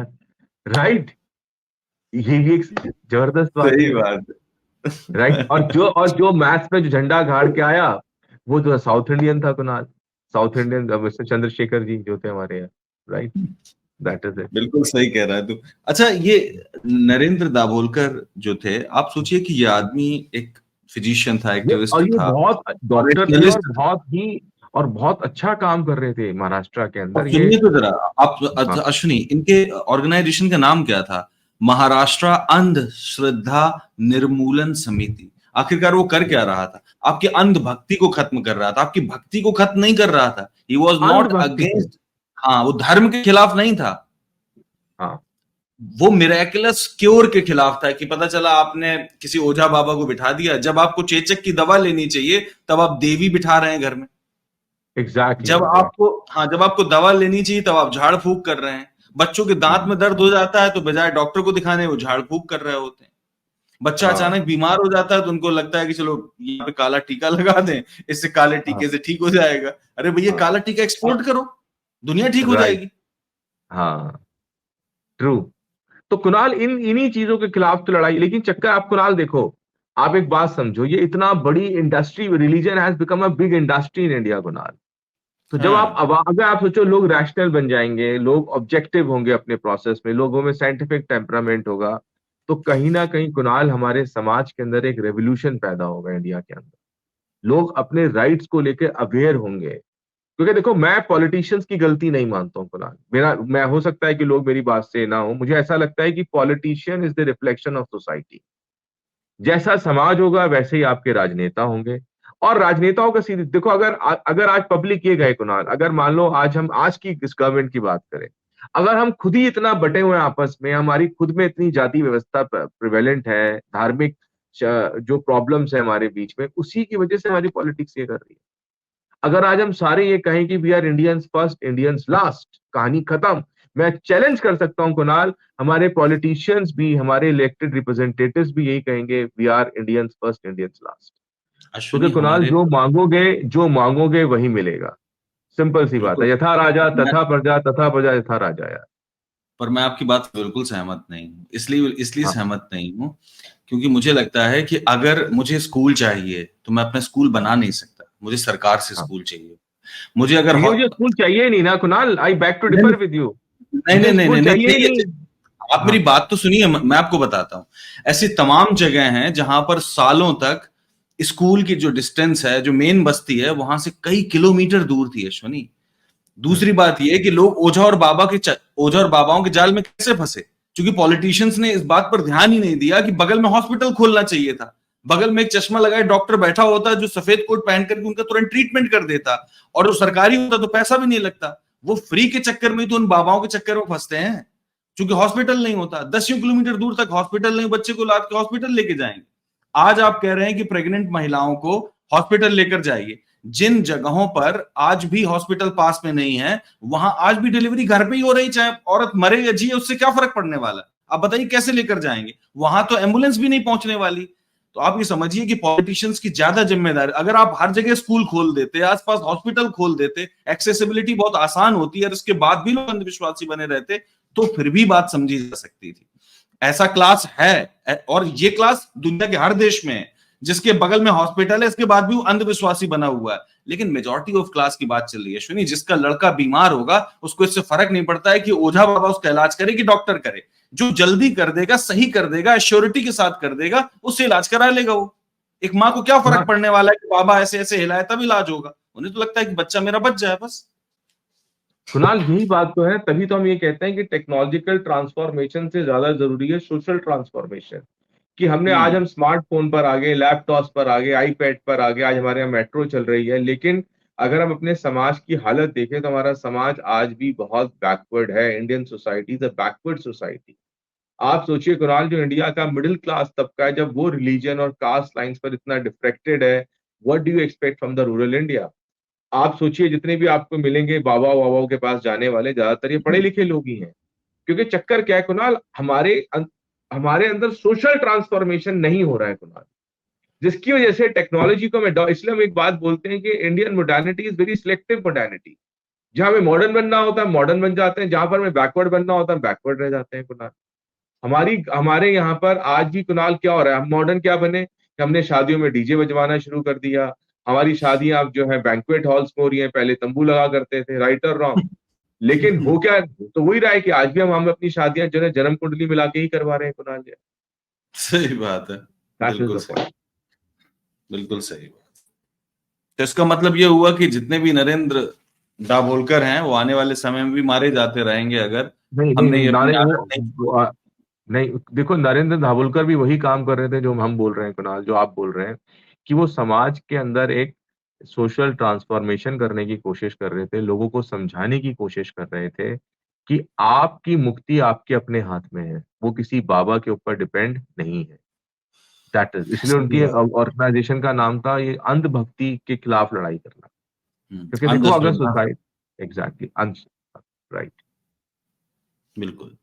राइट। ये भी एक जबरदस्त बात सही है। बात राइट। है। और जो मैथ्स में जो झंडा गाड़ के आया वो तो साउथ इंडियन था Kunal. South Indian mister Chandrashekhar ji जो थे हमारे यहाँ। राइट। That is it. बिल्कुल सही कह रहा है तू। अच्छा, ये नरेंद्र दाभोलकर जो थे, आप सोचिए कि ये आदमी एक फिजिशियन था, ये और एक्टिविस्ट ये था बहुत और डॉक्टर थे और रेशनलिस्ट था। बहुत ही और बहुत अच्छा काम कर रहे थे महाराष्ट्र के अंदर अब ये। सुनिए तो जरा, आप हाँ, अश्विनी, इनके ऑर्गेनाइजेशन का नाम क्या था? महाराष्ट्र अंधश्रद्धा निर्मूलन समिति। आखिरकार वो कर क्या रहा था? आपकी अंधभक्ति को खत्म कर रहा था, आपकी भक्ति को खत्म नहीं कर रहा था। ही वॉज नॉट अंधभक्ति को। अगेंस्ट, हाँ, वो धर्म के खिलाफ नहीं था, हाँ, वो मिरेकुलस क्योर के खिलाफ था। कि पता चला आपने किसी ओझा बाबा को बिठा दिया, जब आपको चेचक की दवा लेनी चाहिए तब आप देवी बिठा रहे हैं घर में। एग्जैक्टली जब एग्जैक्टली। आपको, हाँ, जब आपको दवा लेनी चाहिए तब आप झाड़ फूक कर रहे हैं। बच्चों के दांत में दर्द हो जाता है तो बजाय डॉक्टर को दिखाने वो झाड़ फूक कर रहे होते हैं। बच्चा हाँ, अचानक बीमार हो जाता है तो उनको लगता है कि चलो यहाँ पे काला टीका लगा दें, इससे काले हाँ, टीके से ठीक हो जाएगा। अरे भैया, हाँ, काला टीका एक्सपोर्ट करो, दुनिया ठीक हो राइट। जाएगी। हाँ, ट्रू। तो कुणाल, इन इन्हीं चीजों के खिलाफ तो लड़ाई, लेकिन चक्कर आप कुणाल देखो, आप एक बात समझो, ये इतना बड़ी industry, religion has become a big industry in India Kunal. तो जब आप, हाँ, अब अगर आप सोचो, लोग रैशनल बन जाएंगे, लोग ऑब्जेक्टिव होंगे अपने प्रोसेस में, लोगों में साइंटिफिक टेम्परामेंट होगा, तो कहीं ना कहीं कुणाल हमारे समाज के अंदर एक रेवोल्यूशन पैदा होगा इंडिया के अंदर। लोग अपने राइट्स को लेकर अवेयर होंगे। क्योंकि देखो, मैं पॉलिटिशियंस की गलती नहीं मानता हूँ कुणाल, मेरा, मैं, हो सकता है कि लोग मेरी बात से ना हो, मुझे ऐसा लगता है कि politician is the reflection of society. जैसा समाज होगा वैसे ही आपके राजनेता होंगे। और राजनेताओं का सीधे देखो, अगर आज पब्लिक ये गए कुणाल, अगर मान लो आज हम, आज की इस गवर्नमेंट की बात करें, अगर हम खुद ही इतना बटे हुए हैं आपस में, हमारी खुद में इतनी जाति व्यवस्था प्रिवेलेंट है, धार्मिक जो प्रॉब्लम्स है हमारे बीच में, उसी की वजह से हमारी पॉलिटिक्स ये कर रही है। अगर आज हम सारे ये कहें कि we are Indians first Indians last, कहानी खत्म। मैं चैलेंज कर सकता हूं कुणाल, हमारे पॉलिटिशियंस भी, हमारे इलेक्टेड रिप्रेजेंटेटिव्स भी यही कहेंगे, we are Indians first Indians last. क्योंकि अश्विनी, कुणाल, हमारे, जो मांगोगे वही मिलेगा। सिंपल सी बात बिल्कुल। है, यथा राजा मैं तथा प्रजा यथा राजा यार। पर मैं आपकी बात से बिल्कुल सहमत नहीं हूँ, इसलिए इसलिए हाँ, सहमत नहीं हूँ क्योंकि मुझे लगता है कि अगर मुझे स्कूल चाहिए तो मैं अपना स्कूल हाँ, बना नहीं सकता, मुझे सरकार से हाँ। स्कूल चाहिए। मुझे अगर लेकिन मुझे स्कूल चाहिए ही नहीं ना कुणाल, आई बैक टू नहीं डिफर विद यू। नहीं मुझे नहीं नहीं स्कूल नहीं नहीं चाहिए ही नहीं, नहीं। आप मेरी हाँ, बात तो सुनिए, मैं आपको बताता हूँ। ऐसी तमाम जगह हैं जहां पर सालों तक स्कूल की जो डिस्टेंस है, जो मेन बस्ती है, वहां से कई किलोमीटर दूर थी अश्वनी। हम्म, दूसरी बात यह कि लोग ओझा और बाबाओं के जाल में कैसे फंसे? क्योंकि पॉलिटिशियंस ने इस बात पर ध्यान ही नहीं दिया कि बगल में हॉस्पिटल खोलना चाहिए था। बगल में एक चश्मा लगाए डॉक्टर बैठा होता जो सफेद कोट पहन करके उनका तुरंत ट्रीटमेंट कर देता, और वो सरकारी होता तो पैसा भी नहीं लगता। वो फ्री के चक्कर में तो उन बाबाओं के चक्कर में फंसते हैं, क्योंकि हॉस्पिटल नहीं होता। 10 किलोमीटर दूर तक हॉस्पिटल नहीं, बच्चे को लाद के हॉस्पिटल लेके जाएंगे। आज आप कह रहे हैं कि प्रेग्नेंट महिलाओं को हॉस्पिटल लेकर जाइए। जिन जगहों पर आज भी हॉस्पिटल पास में नहीं है, वहां आज भी डिलीवरी घर पे ही हो रही, चाहे औरत मरे या जिए, उससे क्या फर्क पड़ने वाला है? आप बताइए कैसे लेकर जाएंगे? वहां तो एम्बुलेंस भी नहीं पहुंचने वाली। तो आप ये समझिए कि पॉलिटिशियंस की ज्यादा जिम्मेदारी। अगर आप हर जगह स्कूल खोल देते, आसपास हॉस्पिटल खोल देते, एक्सेसिबिलिटी बहुत आसान होती है, और इसके बाद भी लोग अंधविश्वासी बने रहते, तो फिर भी बात समझी जा सकती थी। ऐसा क्लास है, और ये क्लास दुनिया के हर देश में है, जिसके बगल में हॉस्पिटल है, इसके बाद भी वो अंधविश्वासी बना हुआ है। लेकिन मेजॉरिटी ऑफ क्लास की बात चल रही है अश्विनी। जिसका लड़का बीमार होगा उसको इससे फर्क नहीं पड़ता है कि ओझा बाबा उसका इलाज करे कि डॉक्टर करे। जो जल्दी कर देगा, सही कर देगा, एश्योरिटी के साथ कर देगा, उससे इलाज करा लेगा वो। एक माँ को क्या फर्क हाँ पड़ने वाला है कि बाबा ऐसे ऐसे हिलाए तब इलाज होगा? उन्हें तो लगता है कि बच्चा मेरा बच जाए बस। कुणाल, यही बात तो है, तभी तो हम ये कहते हैं कि टेक्नोलॉजिकल ट्रांसफॉर्मेशन से ज्यादा जरूरी है सोशल ट्रांसफॉर्मेशन। कि हमने, आज हम्म। हम स्मार्टफोन पर आ गए, लैपटॉप पर आ गए, आईपैड पर आ गए, आज हमारे यहाँ मेट्रो चल रही है, लेकिन अगर हम अपने समाज की हालत देखें तो हमारा समाज आज भी बहुत बैकवर्ड है। Indian society is a backward society. आप सोचिए कुणाल, जो इंडिया का मिडिल क्लास तबका है, जब वो रिलीजन और कास्ट लाइंस पर इतना डिफ्रेक्टेड है, what do you expect from the rural India? आप सोचिए, जितने भी आपको मिलेंगे बाबा वाबाओं के पास जाने वाले, ज्यादातर ये पढ़े लिखे लोग ही हैं। क्योंकि चक्कर क्या है कुणाल, हमारे अंदर सोशल ट्रांसफॉर्मेशन नहीं हो रहा है कुणाल, जिसकी वजह से टेक्नोलॉजी को इसलिए हम एक बात बोलते हैं कि इंडियन मोडर्निटी इज वेरी सिलेक्टिव मोडर्निटी। जहां हमें मॉडर्न बनना होता है मॉडर्न बन जाते हैं, जहां पर हमें बैकवर्ड बनना होता है बैकवर्ड रह जाते हैं कुणाल। हमारे यहाँ पर आज भी कुणाल क्या हो रहा है, हम मॉडर्न क्या बने कि हमने शादियों में डीजे बजवाना शुरू कर दिया। हमारी शादियां अब जो है बैंक्वेट हॉल्स में हो रही हैं, पहले तंबू लगा करते थे, राइट और रॉन्ग। लेकिन हो क्या, तो वही रहा है कि आज भी हम अपनी शादियां जो है जन्म कुंडली मिला के ही करवा रहे हैं कुणाल जी। सही बात है। दैट इज बिल्कुल द सही। पॉइंट। बिल्कुल सही बात। तो इसका मतलब ये हुआ कि जितने भी नरेंद्र दाभोलकर हैं वो आने वाले समय में भी मारे जाते रहेंगे, अगर नहीं नहीं हमने नहीं, ये अपनी नारे आदत नहीं। नहीं, देखो नरेंद्र दाभोलकर भी वही काम कर रहे थे जो हम बोल रहे हैं कुणाल, जो आप बोल रहे हैं, कि वो समाज के अंदर एक सोशल ट्रांसफॉर्मेशन करने की कोशिश कर रहे थे, लोगों को समझाने की कोशिश कर रहे थे कि आपकी मुक्ति आपके अपने हाथ में है, वो किसी बाबा के ऊपर डिपेंड नहीं है। दैट इज, इसलिए सही उनकी बात। ऑर्गेनाइजेशन का नाम था ये अंधभक्ति के खिलाफ लड़ाई करना। क्योंकि देखो अगर अंधश्रद्धा। सोसाइटी, एग्जैक्टली, अंध, राइट। बिल्कुल।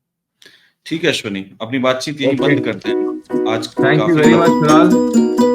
ठीक है अश्वनी, अपनी बातचीत यहीं ओके, बंद करते हैं, आज थैंक यू काफी वेरी मच लंबा। कुणाल।